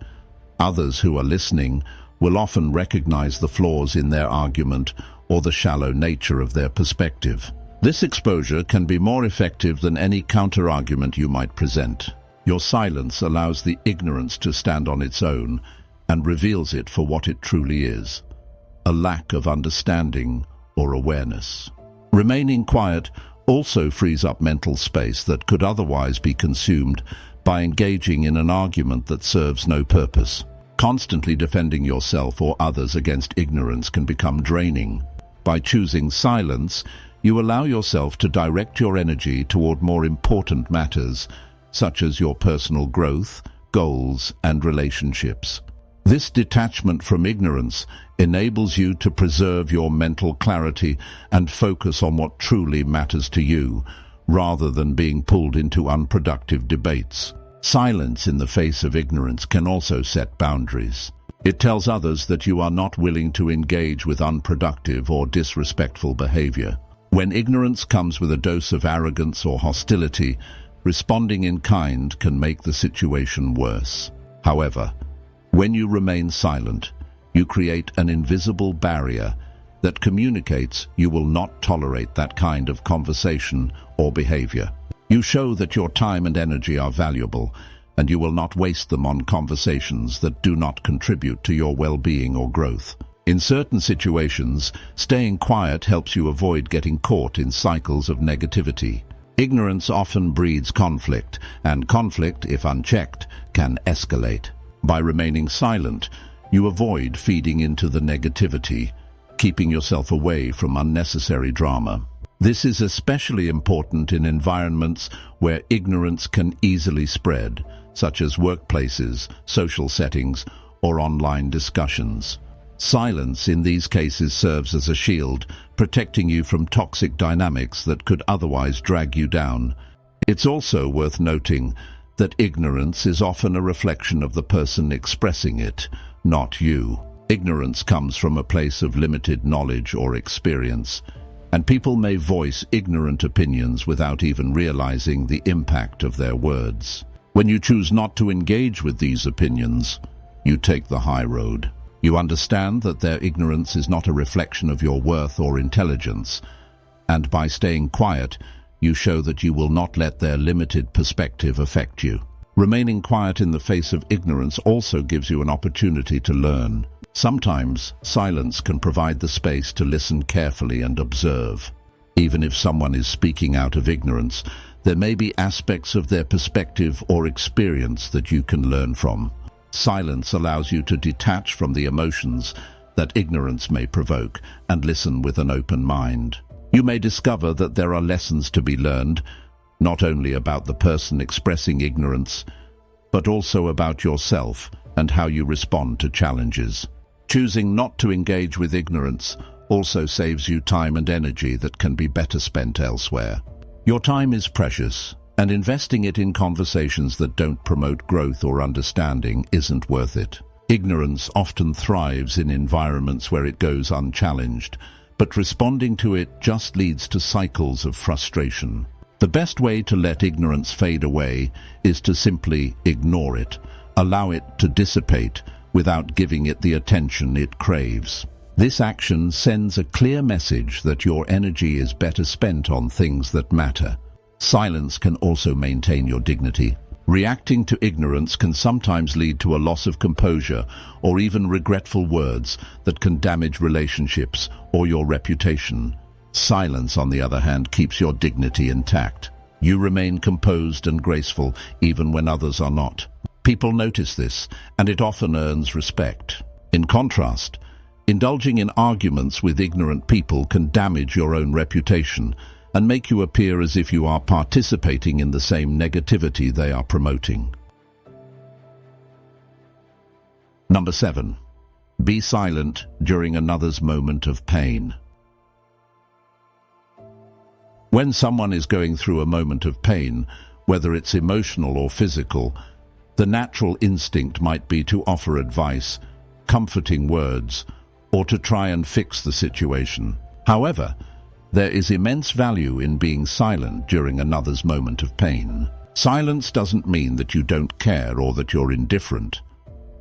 others who are listening will often recognize the flaws in their argument or the shallow nature of their perspective. This exposure can be more effective than any counter-argument you might present. Your silence allows the ignorance to stand on its own and reveals it for what it truly is: a lack of understanding or awareness. Remaining quiet also frees up mental space that could otherwise be consumed by engaging in an argument that serves no purpose. Constantly defending yourself or others against ignorance can become draining. By choosing silence, you allow yourself to direct your energy toward more important matters, such as your personal growth, goals, and relationships. This detachment from ignorance enables you to preserve your mental clarity and focus on what truly matters to you, rather than being pulled into unproductive debates. Silence in the face of ignorance can also set boundaries. It tells others that you are not willing to engage with unproductive or disrespectful behavior. When ignorance comes with a dose of arrogance or hostility, responding in kind can make the situation worse. However, when you remain silent, you create an invisible barrier that communicates you will not tolerate that kind of conversation or behavior. You show that your time and energy are valuable, and you will not waste them on conversations that do not contribute to your well-being or growth. In certain situations, staying quiet helps you avoid getting caught in cycles of negativity. Ignorance often breeds conflict, and conflict, if unchecked, can escalate. By remaining silent, you avoid feeding into the negativity, keeping yourself away from unnecessary drama. This is especially important in environments where ignorance can easily spread, such as workplaces, social settings, or online discussions. Silence in these cases serves as a shield, protecting you from toxic dynamics that could otherwise drag you down. It's also worth noting that ignorance is often a reflection of the person expressing it, not you. Ignorance comes from a place of limited knowledge or experience, and people may voice ignorant opinions without even realizing the impact of their words. When you choose not to engage with these opinions, you take the high road. You understand that their ignorance is not a reflection of your worth or intelligence, and by staying quiet, you show that you will not let their limited perspective affect you. Remaining quiet in the face of ignorance also gives you an opportunity to learn. Sometimes, silence can provide the space to listen carefully and observe. Even if someone is speaking out of ignorance, there may be aspects of their perspective or experience that you can learn from. Silence allows you to detach from the emotions that ignorance may provoke and listen with an open mind. You may discover that there are lessons to be learned, not only about the person expressing ignorance, but also about yourself and how you respond to challenges. Choosing not to engage with ignorance also saves you time and energy that can be better spent elsewhere. Your time is precious, and investing it in conversations that don't promote growth or understanding isn't worth it. Ignorance often thrives in environments where it goes unchallenged, but responding to it just leads to cycles of frustration. The best way to let ignorance fade away is to simply ignore it, allow it to dissipate without giving it the attention it craves. This action sends a clear message that your energy is better spent on things that matter. Silence can also maintain your dignity. Reacting to ignorance can sometimes lead to a loss of composure or even regretful words that can damage relationships or your reputation. Silence, on the other hand, keeps your dignity intact. You remain composed and graceful even when others are not. People notice this, and it often earns respect. In contrast, indulging in arguments with ignorant people can damage your own reputation and make you appear as if you are participating in the same negativity they are promoting. Number 7. Be silent during another's moment of pain. When someone is going through a moment of pain, whether it's emotional or physical, the natural instinct might be to offer advice, comforting words, or to try and fix the situation. However, there is immense value in being silent during another's moment of pain. Silence doesn't mean that you don't care or that you're indifferent.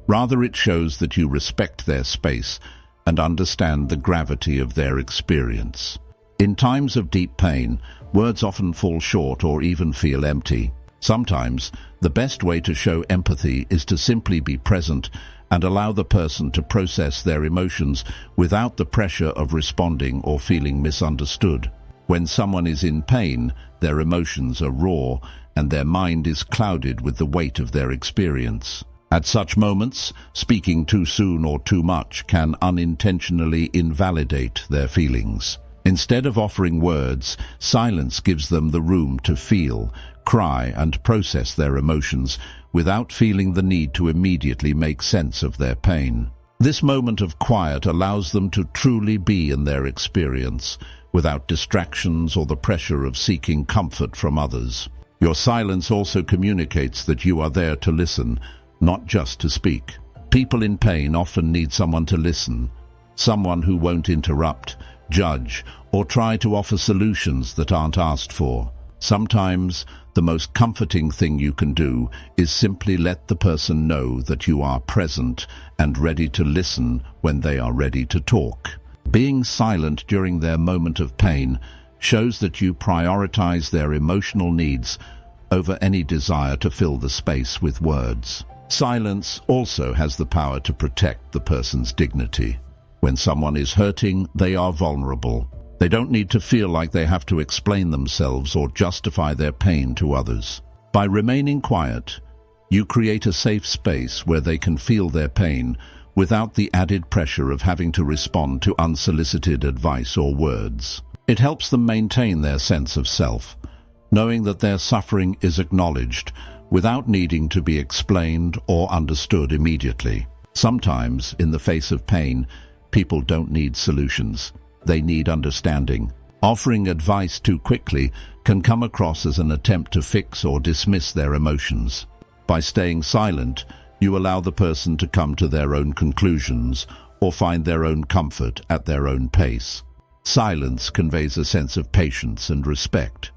Rather, it shows that you respect their space and understand the gravity of their experience. In times of deep pain, words often fall short or even feel empty. Sometimes, the best way to show empathy is to simply be present and allow the person to process their emotions without the pressure of responding or feeling misunderstood. When someone is in pain, their emotions are raw and their mind is clouded with the weight of their experience. At such moments, speaking too soon or too much can unintentionally invalidate their feelings. Instead of offering words, silence gives them the room to feel, cry, and process their emotions without feeling the need to immediately make sense of their pain. This moment of quiet allows them to truly be in their experience, without distractions or the pressure of seeking comfort from others. Your silence also communicates that you are there to listen, not just to speak. People in pain often need someone to listen, someone who won't interrupt, judge, or try to offer solutions that aren't asked for. Sometimes, the most comforting thing you can do is simply let the person know that you are present and ready to listen when they are ready to talk. Being silent during their moment of pain shows that you prioritize their emotional needs over any desire to fill the space with words. Silence also has the power to protect the person's dignity. When someone is hurting, they are vulnerable. They don't need to feel like they have to explain themselves or justify their pain to others. By remaining quiet, you create a safe space where they can feel their pain without the added pressure of having to respond to unsolicited advice or words. It helps them maintain their sense of self, knowing that their suffering is acknowledged without needing to be explained or understood immediately. Sometimes, in the face of pain, people don't need solutions. They need understanding. Offering advice too quickly can come across as an attempt to fix or dismiss their emotions. By staying silent, you allow the person to come to their own conclusions or find their own comfort at their own pace. Silence conveys a sense of patience and respect.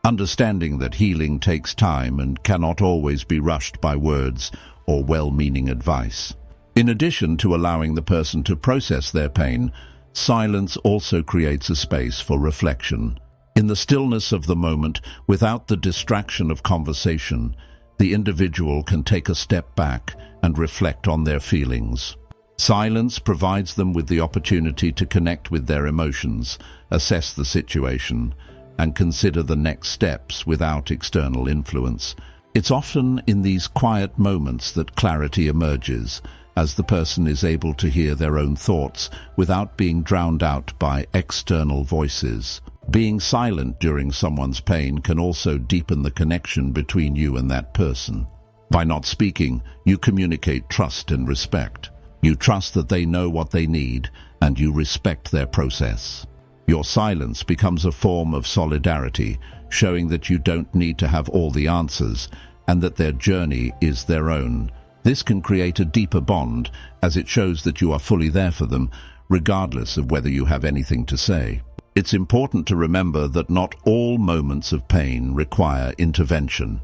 understanding that healing takes time and cannot always be rushed by words or well-meaning advice. In addition to allowing the person to process their pain, silence also creates a space for reflection. In the stillness of the moment, without the distraction of conversation, the individual can take a step back and reflect on their feelings. Silence provides them with the opportunity to connect with their emotions, assess the situation, and consider the next steps without external influence. It's often in these quiet moments that clarity emerges, as the person is able to hear their own thoughts without being drowned out by external voices. Being silent during someone's pain can also deepen the connection between you and that person. By not speaking, you communicate trust and respect. You trust that they know what they need, and you respect their process. Your silence becomes a form of solidarity, showing that you don't need to have all the answers, and that their journey is their own. This can create a deeper bond, as it shows that you are fully there for them, regardless of whether you have anything to say. It's important to remember that not all moments of pain require intervention.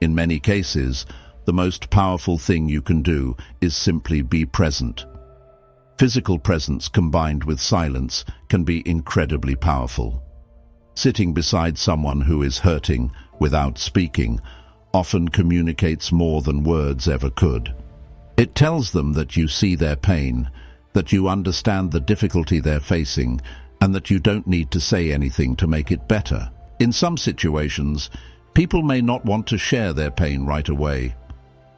In many cases, the most powerful thing you can do is simply be present. Physical presence combined with silence can be incredibly powerful. Sitting beside someone who is hurting without speaking often communicates more than words ever could. It tells them that you see their pain, that you understand the difficulty they're facing, and that you don't need to say anything to make it better. In some situations, people may not want to share their pain right away,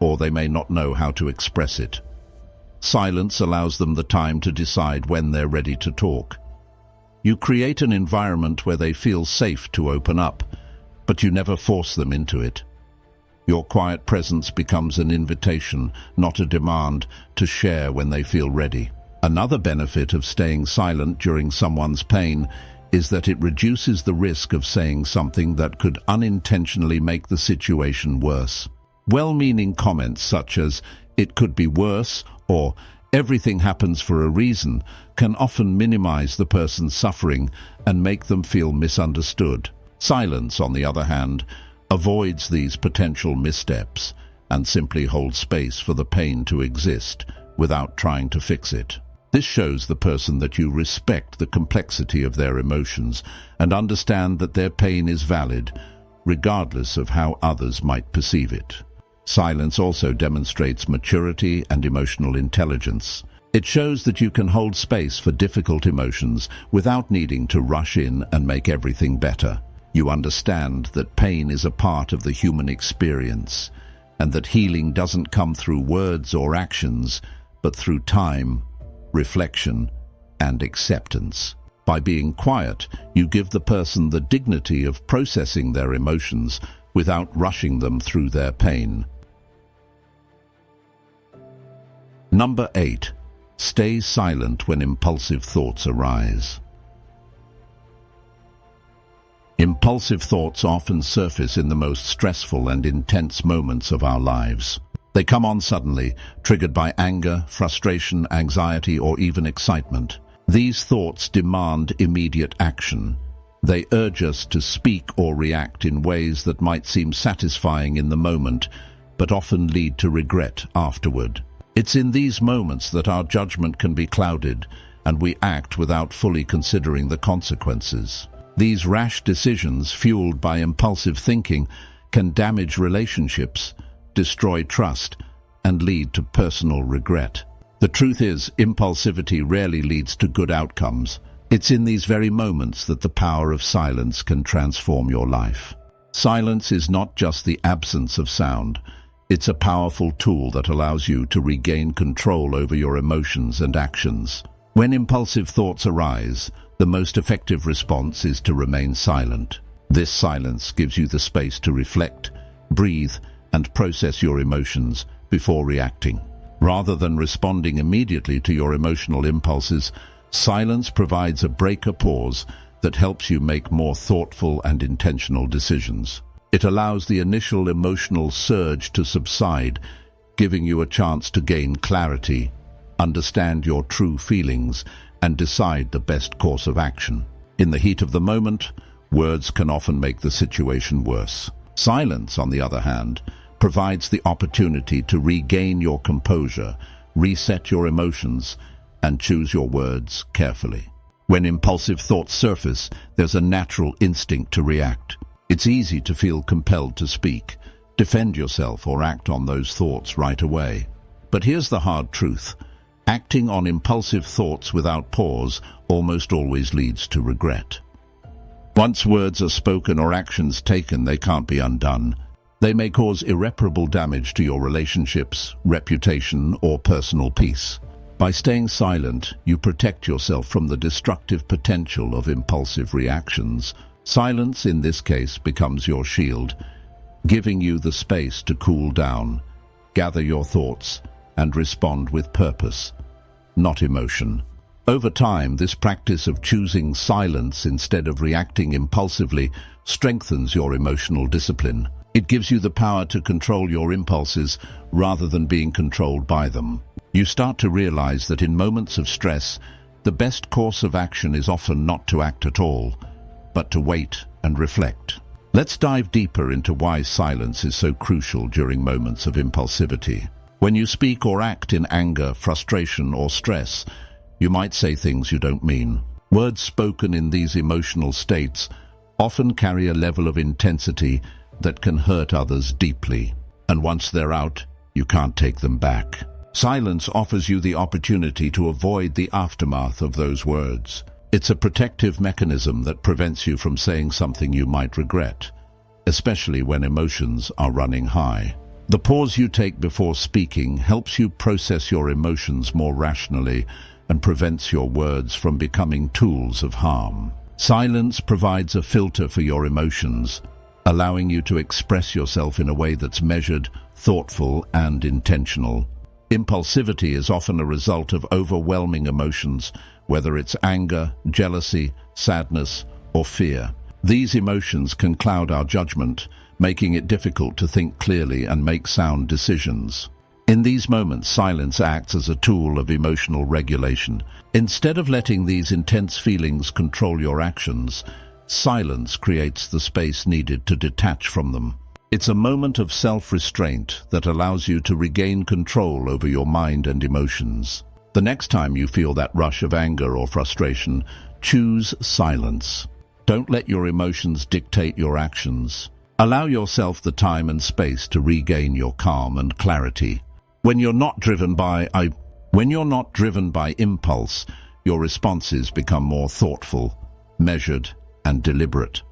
or they may not know how to express it. Silence allows them the time to decide when they're ready to talk. You create an environment where they feel safe to open up, but you never force them into it. Your quiet presence becomes an invitation, not a demand, to share when they feel ready. Another benefit of staying silent during someone's pain is that it reduces the risk of saying something that could unintentionally make the situation worse. Well-meaning comments such as, "It could be worse," or "Everything happens for a reason," can often minimize the person's suffering and make them feel misunderstood. Silence, on the other hand, avoids these potential missteps and simply holds space for the pain to exist without trying to fix it. This shows the person that you respect the complexity of their emotions and understand that their pain is valid, regardless of how others might perceive it. Silence also demonstrates maturity and emotional intelligence. It shows that you can hold space for difficult emotions without needing to rush in and make everything better. You understand that pain is a part of the human experience, and that healing doesn't come through words or actions, but through time, reflection, and acceptance. By being quiet, you give the person the dignity of processing their emotions without rushing them through their pain. Number 8. Stay silent when impulsive thoughts arise. Impulsive thoughts often surface in the most stressful and intense moments of our lives. They come on suddenly, triggered by anger, frustration, anxiety, or even excitement. These thoughts demand immediate action. They urge us to speak or react in ways that might seem satisfying in the moment, but often lead to regret afterward. It's in these moments that our judgment can be clouded, and we act without fully considering the consequences. These rash decisions, fueled by impulsive thinking, can damage relationships, destroy trust, and lead to personal regret. The truth is, impulsivity rarely leads to good outcomes. It's in these very moments that the power of silence can transform your life. Silence is not just the absence of sound. It's a powerful tool that allows you to regain control over your emotions and actions. When impulsive thoughts arise, the most effective response is to remain silent. This silence gives you the space to reflect, breathe, and process your emotions before reacting. Rather than responding immediately to your emotional impulses, silence provides a break or pause that helps you make more thoughtful and intentional decisions. It allows the initial emotional surge to subside, giving you a chance to gain clarity, understand your true feelings, and decide the best course of action. In the heat of the moment, Words can often make the situation worse. Silence, on the other hand, provides the opportunity to regain your composure, reset your emotions, and choose your words carefully. When impulsive thoughts surface, there's a natural instinct to react. It's easy to feel compelled to speak, defend yourself, or act on those thoughts right away. But here's the hard truth. Acting on impulsive thoughts without pause almost always leads to regret. Once words are spoken or actions taken, they can't be undone. They may cause irreparable damage to your relationships, reputation, or personal peace. By staying silent, you protect yourself from the destructive potential of impulsive reactions. Silence, in this case, becomes your shield, giving you the space to cool down, gather your thoughts, and respond with purpose, not emotion. Over time, this practice of choosing silence instead of reacting impulsively strengthens your emotional discipline. It gives you the power to control your impulses rather than being controlled by them. You start to realize that in moments of stress, the best course of action is often not to act at all, but to wait and reflect. Let's dive deeper into why silence is so crucial during moments of impulsivity. When you speak or act in anger, frustration, or stress, you might say things you don't mean. Words spoken in these emotional states often carry a level of intensity that can hurt others deeply. And once they're out, you can't take them back. Silence offers you the opportunity to avoid the aftermath of those words. It's a protective mechanism that prevents you from saying something you might regret, especially when emotions are running high. The pause you take before speaking helps you process your emotions more rationally and prevents your words from becoming tools of harm. Silence provides a filter for your emotions, allowing you to express yourself in a way that's measured, thoughtful, and intentional. Impulsivity is often a result of overwhelming emotions, whether it's anger, jealousy, sadness, or fear. These emotions can cloud our judgment, making it difficult to think clearly and make sound decisions. In these moments, silence acts as a tool of emotional regulation. Instead of letting these intense feelings control your actions, silence creates the space needed to detach from them. It's a moment of self-restraint that allows you to regain control over your mind and emotions. The next time you feel that rush of anger or frustration, choose silence. Don't let your emotions dictate your actions. Allow yourself the time and space to regain your calm and clarity. When you're not driven by impulse, your responses become more thoughtful, measured, and deliberate.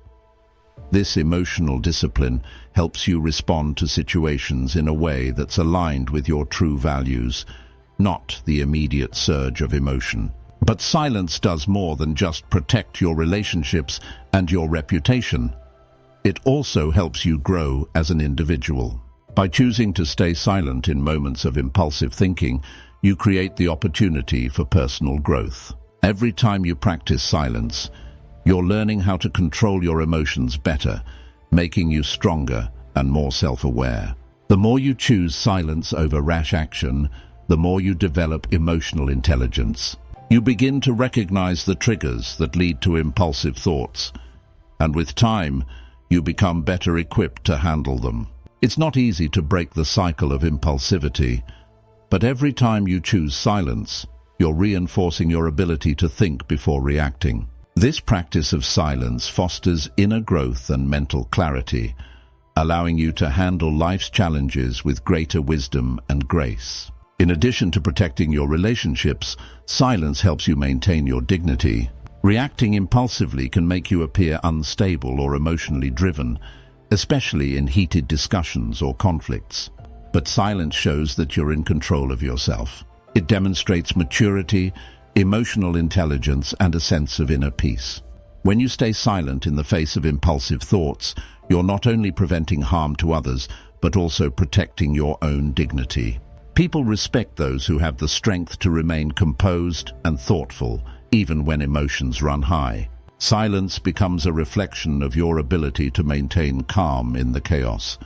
This emotional discipline helps you respond to situations in a way that's aligned with your true values, not the immediate surge of emotion. But silence does more than just protect your relationships and your reputation. It also helps you grow as an individual. By choosing to stay silent in moments of impulsive thinking, you create the opportunity for personal growth. Every time you practice silence, you're learning how to control your emotions better, making you stronger and more self-aware. The more you choose silence over rash action, the more you develop emotional intelligence. You begin to recognize the triggers that lead to impulsive thoughts, and with time, you become better equipped to handle them. It's not easy to break the cycle of impulsivity, but every time you choose silence, you're reinforcing your ability to think before reacting. This practice of silence fosters inner growth and mental clarity, allowing you to handle life's challenges with greater wisdom and grace. In addition to protecting your relationships, silence helps you maintain your dignity. Reacting impulsively can make you appear unstable or emotionally driven, especially in heated discussions or conflicts. But silence shows that you're in control of yourself. It demonstrates maturity, emotional intelligence, and a sense of inner peace. When you stay silent in the face of impulsive thoughts, you're not only preventing harm to others, but also protecting your own dignity. People respect those who have the strength to remain composed and thoughtful, even when emotions run high. Silence becomes a reflection of your ability to maintain calm in the chaos,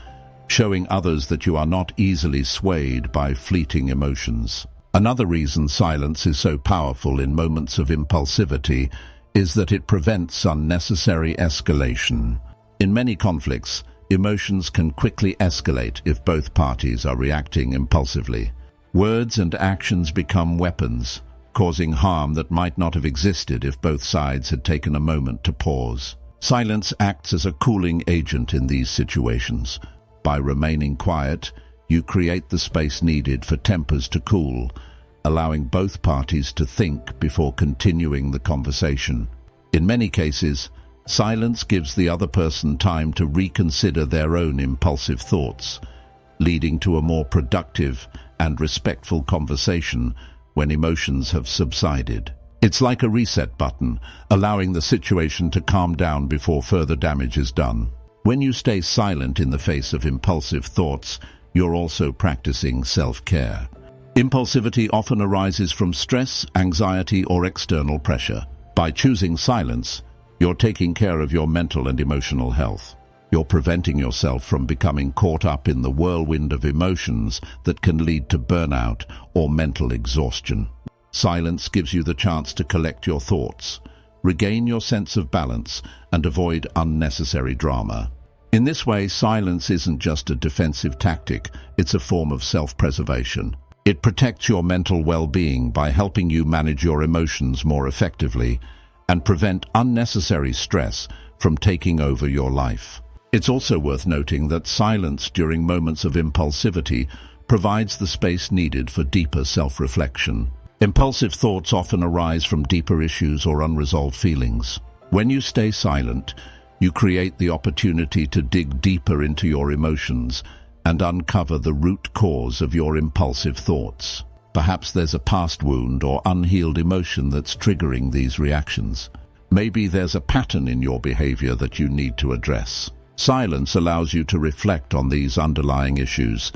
showing others that you are not easily swayed by fleeting emotions. Another reason silence is so powerful in moments of impulsivity is that it prevents unnecessary escalation. In many conflicts, emotions can quickly escalate if both parties are reacting impulsively. Words and actions become weapons, causing harm that might not have existed if both sides had taken a moment to pause. Silence acts as a cooling agent in these situations. By remaining quiet, you create the space needed for tempers to cool, allowing both parties to think before continuing the conversation. In many cases, silence gives the other person time to reconsider their own impulsive thoughts, leading to a more productive and respectful conversation when emotions have subsided. It's like a reset button, allowing the situation to calm down before further damage is done. When you stay silent in the face of impulsive thoughts, you're also practicing self-care. Impulsivity often arises from stress, anxiety, or external pressure. By choosing silence, you're taking care of your mental and emotional health. You're preventing yourself from becoming caught up in the whirlwind of emotions that can lead to burnout or mental exhaustion. Silence gives you the chance to collect your thoughts, regain your sense of balance, and avoid unnecessary drama. In this way, silence isn't just a defensive tactic, it's a form of self-preservation. It protects your mental well-being by helping you manage your emotions more effectively and prevent unnecessary stress from taking over your life. It's also worth noting that silence during moments of impulsivity provides the space needed for deeper self-reflection. Impulsive thoughts often arise from deeper issues or unresolved feelings. When you stay silent, you create the opportunity to dig deeper into your emotions and uncover the root cause of your impulsive thoughts. Perhaps there's a past wound or unhealed emotion that's triggering these reactions. Maybe there's a pattern in your behavior that you need to address. Silence allows you to reflect on these underlying issues,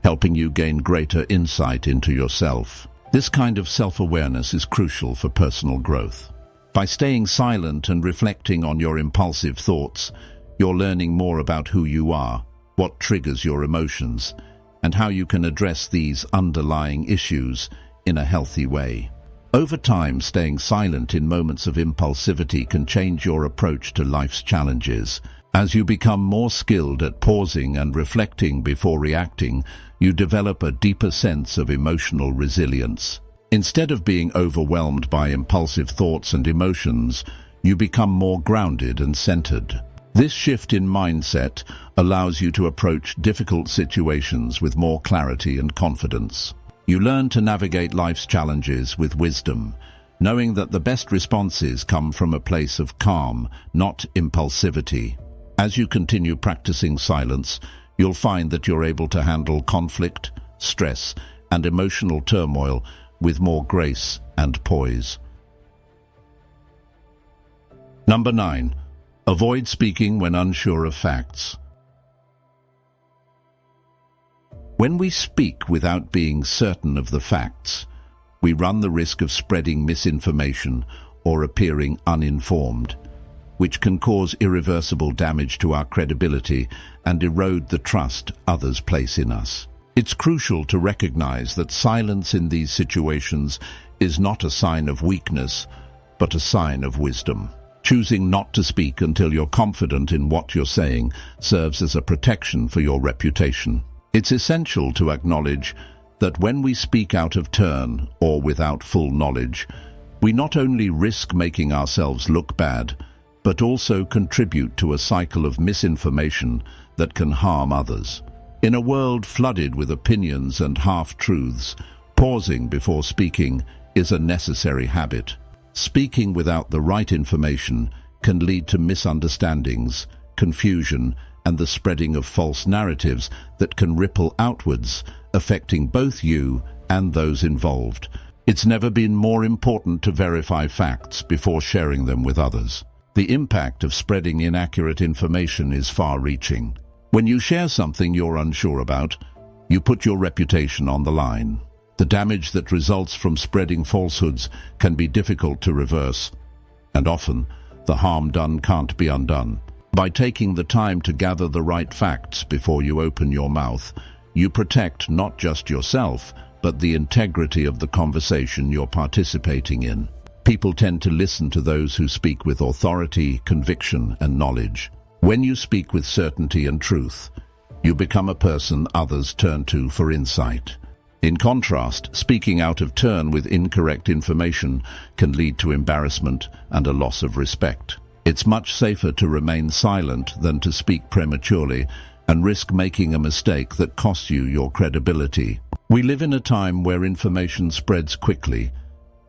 helping you gain greater insight into yourself. This kind of self-awareness is crucial for personal growth. By staying silent and reflecting on your impulsive thoughts, you're learning more about who you are, what triggers your emotions, and how you can address these underlying issues in a healthy way. Over time, staying silent in moments of impulsivity can change your approach to life's challenges. As you become more skilled at pausing and reflecting before reacting, you develop a deeper sense of emotional resilience. Instead of being overwhelmed by impulsive thoughts and emotions, you become more grounded and centered. This shift in mindset allows you to approach difficult situations with more clarity and confidence. You learn to navigate life's challenges with wisdom, knowing that the best responses come from a place of calm, not impulsivity. As you continue practicing silence, you'll find that you're able to handle conflict, stress, and emotional turmoil with more grace and poise. Number 9. Avoid speaking when unsure of facts. When we speak without being certain of the facts, we run the risk of spreading misinformation or appearing uninformed, which can cause irreversible damage to our credibility and erode the trust others place in us. It's crucial to recognize that silence in these situations is not a sign of weakness, but a sign of wisdom. Choosing not to speak until you're confident in what you're saying serves as a protection for your reputation. It's essential to acknowledge that when we speak out of turn or without full knowledge, we not only risk making ourselves look bad, but also contribute to a cycle of misinformation that can harm others. In a world flooded with opinions and half-truths, pausing before speaking is a necessary habit. Speaking without the right information can lead to misunderstandings, confusion, and the spreading of false narratives that can ripple outwards, affecting both you and those involved. It's never been more important to verify facts before sharing them with others. The impact of spreading inaccurate information is far-reaching. When you share something you're unsure about, you put your reputation on the line. The damage that results from spreading falsehoods can be difficult to reverse, and often the harm done can't be undone. By taking the time to gather the right facts before you open your mouth, you protect not just yourself, but the integrity of the conversation you're participating in. People tend to listen to those who speak with authority, conviction, and knowledge. When you speak with certainty and truth, you become a person others turn to for insight. In contrast, speaking out of turn with incorrect information can lead to embarrassment and a loss of respect. It's much safer to remain silent than to speak prematurely and risk making a mistake that costs you your credibility. We live in a time where information spreads quickly,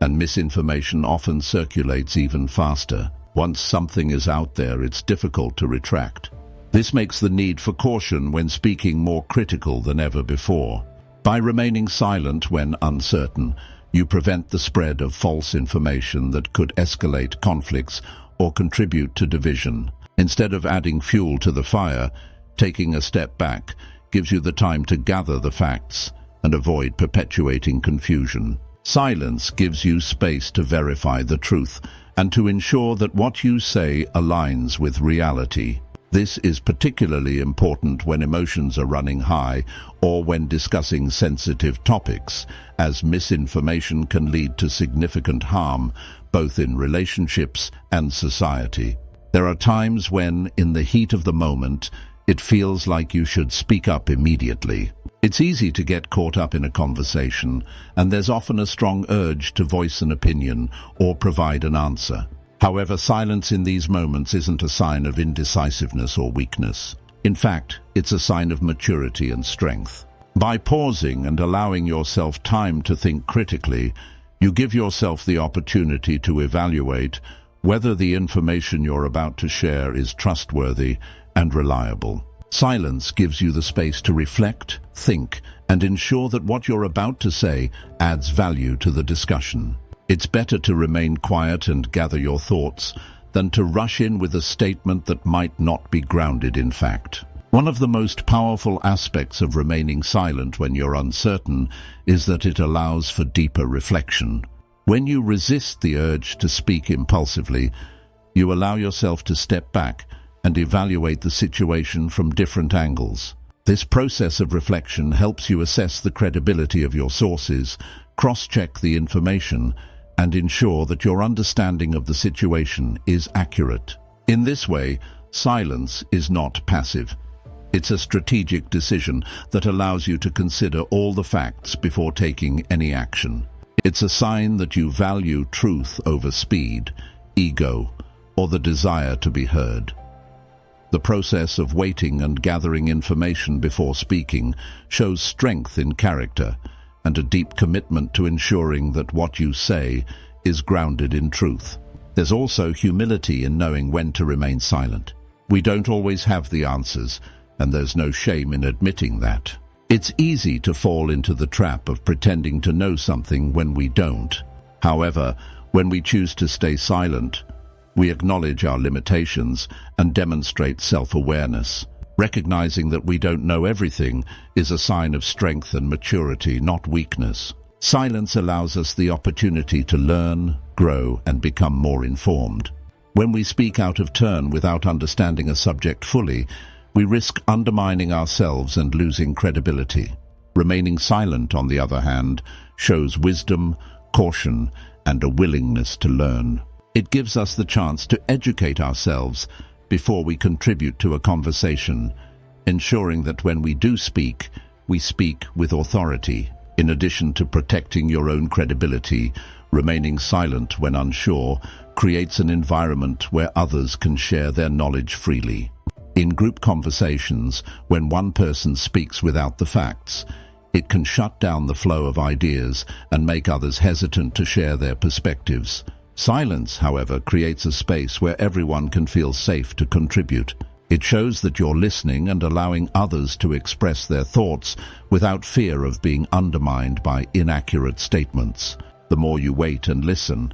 and misinformation often circulates even faster. Once something is out there, it's difficult to retract. This makes the need for caution when speaking more critical than ever before. By remaining silent when uncertain, you prevent the spread of false information that could escalate conflicts or contribute to division. Instead of adding fuel to the fire, taking a step back gives you the time to gather the facts and avoid perpetuating confusion. Silence gives you space to verify the truth and to ensure that what you say aligns with reality. This is particularly important when emotions are running high or when discussing sensitive topics, as misinformation can lead to significant harm, both in relationships and society. There are times when, in the heat of the moment, it feels like you should speak up immediately. It's easy to get caught up in a conversation, and there's often a strong urge to voice an opinion or provide an answer. However, silence in these moments isn't a sign of indecisiveness or weakness. In fact, it's a sign of maturity and strength. By pausing and allowing yourself time to think critically, you give yourself the opportunity to evaluate whether the information you're about to share is trustworthy and reliable. Silence gives you the space to reflect, think, and ensure that what you're about to say adds value to the discussion. It's better to remain quiet and gather your thoughts than to rush in with a statement that might not be grounded in fact. One of the most powerful aspects of remaining silent when you're uncertain is that it allows for deeper reflection. When you resist the urge to speak impulsively, you allow yourself to step back and evaluate the situation from different angles. This process of reflection helps you assess the credibility of your sources, cross-check the information, and ensure that your understanding of the situation is accurate. In this way, silence is not passive. It's a strategic decision that allows you to consider all the facts before taking any action. It's a sign that you value truth over speed, ego, or the desire to be heard. The process of waiting and gathering information before speaking shows strength in character and a deep commitment to ensuring that what you say is grounded in truth. There's also humility in knowing when to remain silent. We don't always have the answers, and there's no shame in admitting that. It's easy to fall into the trap of pretending to know something when we don't. However, when we choose to stay silent, we acknowledge our limitations and demonstrate self-awareness. Recognizing that we don't know everything is a sign of strength and maturity, not weakness. Silence allows us the opportunity to learn, grow, and become more informed. When we speak out of turn without understanding a subject fully, we risk undermining ourselves and losing credibility. Remaining silent, on the other hand, shows wisdom, caution, and a willingness to learn. It gives us the chance to educate ourselves before we contribute to a conversation, ensuring that when we do speak, we speak with authority. In addition to protecting your own credibility, remaining silent when unsure creates an environment where others can share their knowledge freely. In group conversations, when one person speaks without the facts, it can shut down the flow of ideas and make others hesitant to share their perspectives. Silence, however, creates a space where everyone can feel safe to contribute. It shows that you're listening and allowing others to express their thoughts without fear of being undermined by inaccurate statements. The more you wait and listen,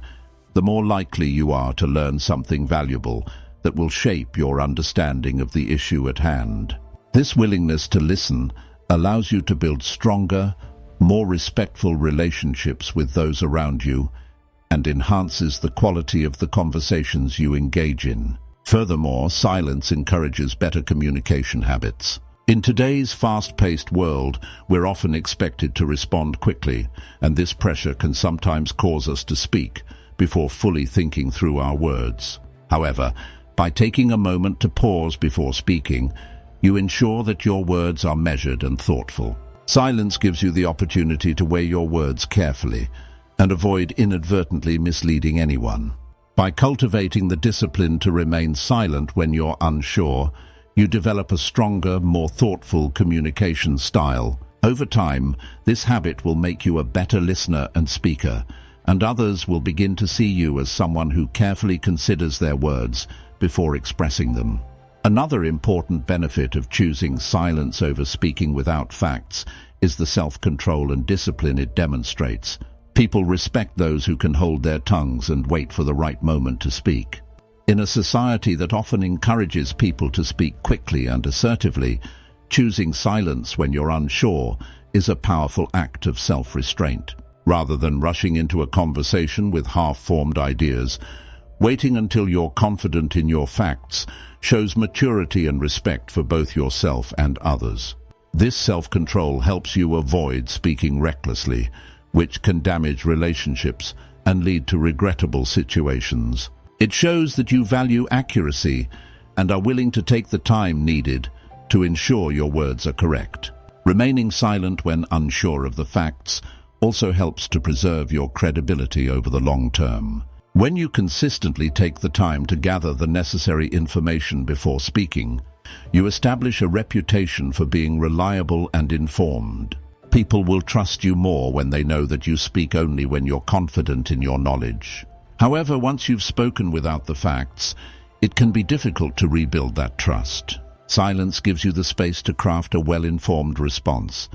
the more likely you are to learn something valuable that will shape your understanding of the issue at hand. This willingness to listen allows you to build stronger, more respectful relationships with those around you and enhances the quality of the conversations you engage in. Furthermore, silence encourages better communication habits. In today's fast-paced world, we're often expected to respond quickly, and this pressure can sometimes cause us to speak before fully thinking through our words. However, by taking a moment to pause before speaking, you ensure that your words are measured and thoughtful. Silence gives you the opportunity to weigh your words carefully and avoid inadvertently misleading anyone. By cultivating the discipline to remain silent when you're unsure, you develop a stronger, more thoughtful communication style. Over time, this habit will make you a better listener and speaker, and others will begin to see you as someone who carefully considers their words before expressing them. Another important benefit of choosing silence over speaking without facts is the self-control and discipline it demonstrates. People respect those who can hold their tongues and wait for the right moment to speak. In a society that often encourages people to speak quickly and assertively, choosing silence when you're unsure is a powerful act of self-restraint. Rather than rushing into a conversation with half-formed ideas, waiting until you're confident in your facts shows maturity and respect for both yourself and others. This self-control helps you avoid speaking recklessly, which can damage relationships and lead to regrettable situations. It shows that you value accuracy and are willing to take the time needed to ensure your words are correct. Remaining silent when unsure of the facts also helps to preserve your credibility over the long term. When you consistently take the time to gather the necessary information before speaking, you establish a reputation for being reliable and informed. People will trust you more when they know that you speak only when you're confident in your knowledge. However, once you've spoken without the facts, it can be difficult to rebuild that trust. Silence gives you the space to craft a well-informed response,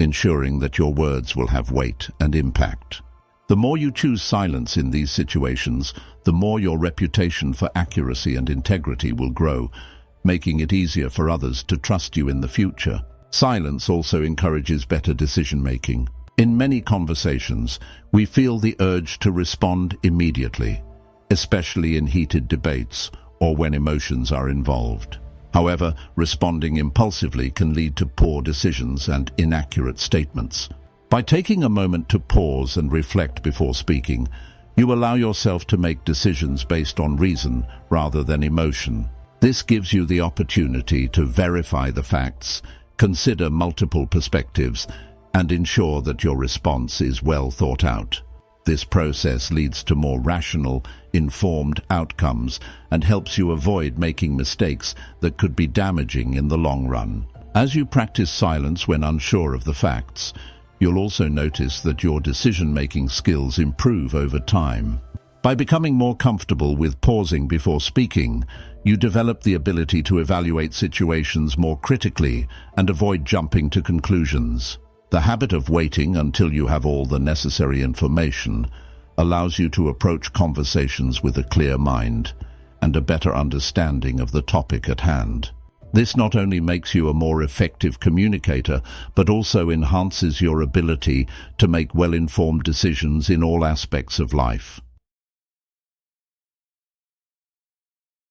ensuring that your words will have weight and impact. The more you choose silence in these situations, the more your reputation for accuracy and integrity will grow, making it easier for others to trust you in the future. Silence also encourages better decision-making. In many conversations, we feel the urge to respond immediately, especially in heated debates or when emotions are involved. However, responding impulsively can lead to poor decisions and inaccurate statements. By taking a moment to pause and reflect before speaking, you allow yourself to make decisions based on reason rather than emotion. This gives you the opportunity to verify the facts, consider multiple perspectives, and ensure that your response is well thought out. This process leads to more rational, informed outcomes and helps you avoid making mistakes that could be damaging in the long run. As you practice silence when unsure of the facts, you'll also notice that your decision-making skills improve over time. By becoming more comfortable with pausing before speaking, you develop the ability to evaluate situations more critically and avoid jumping to conclusions. The habit of waiting until you have all the necessary information allows you to approach conversations with a clear mind and a better understanding of the topic at hand. This not only makes you a more effective communicator, but also enhances your ability to make well-informed decisions in all aspects of life.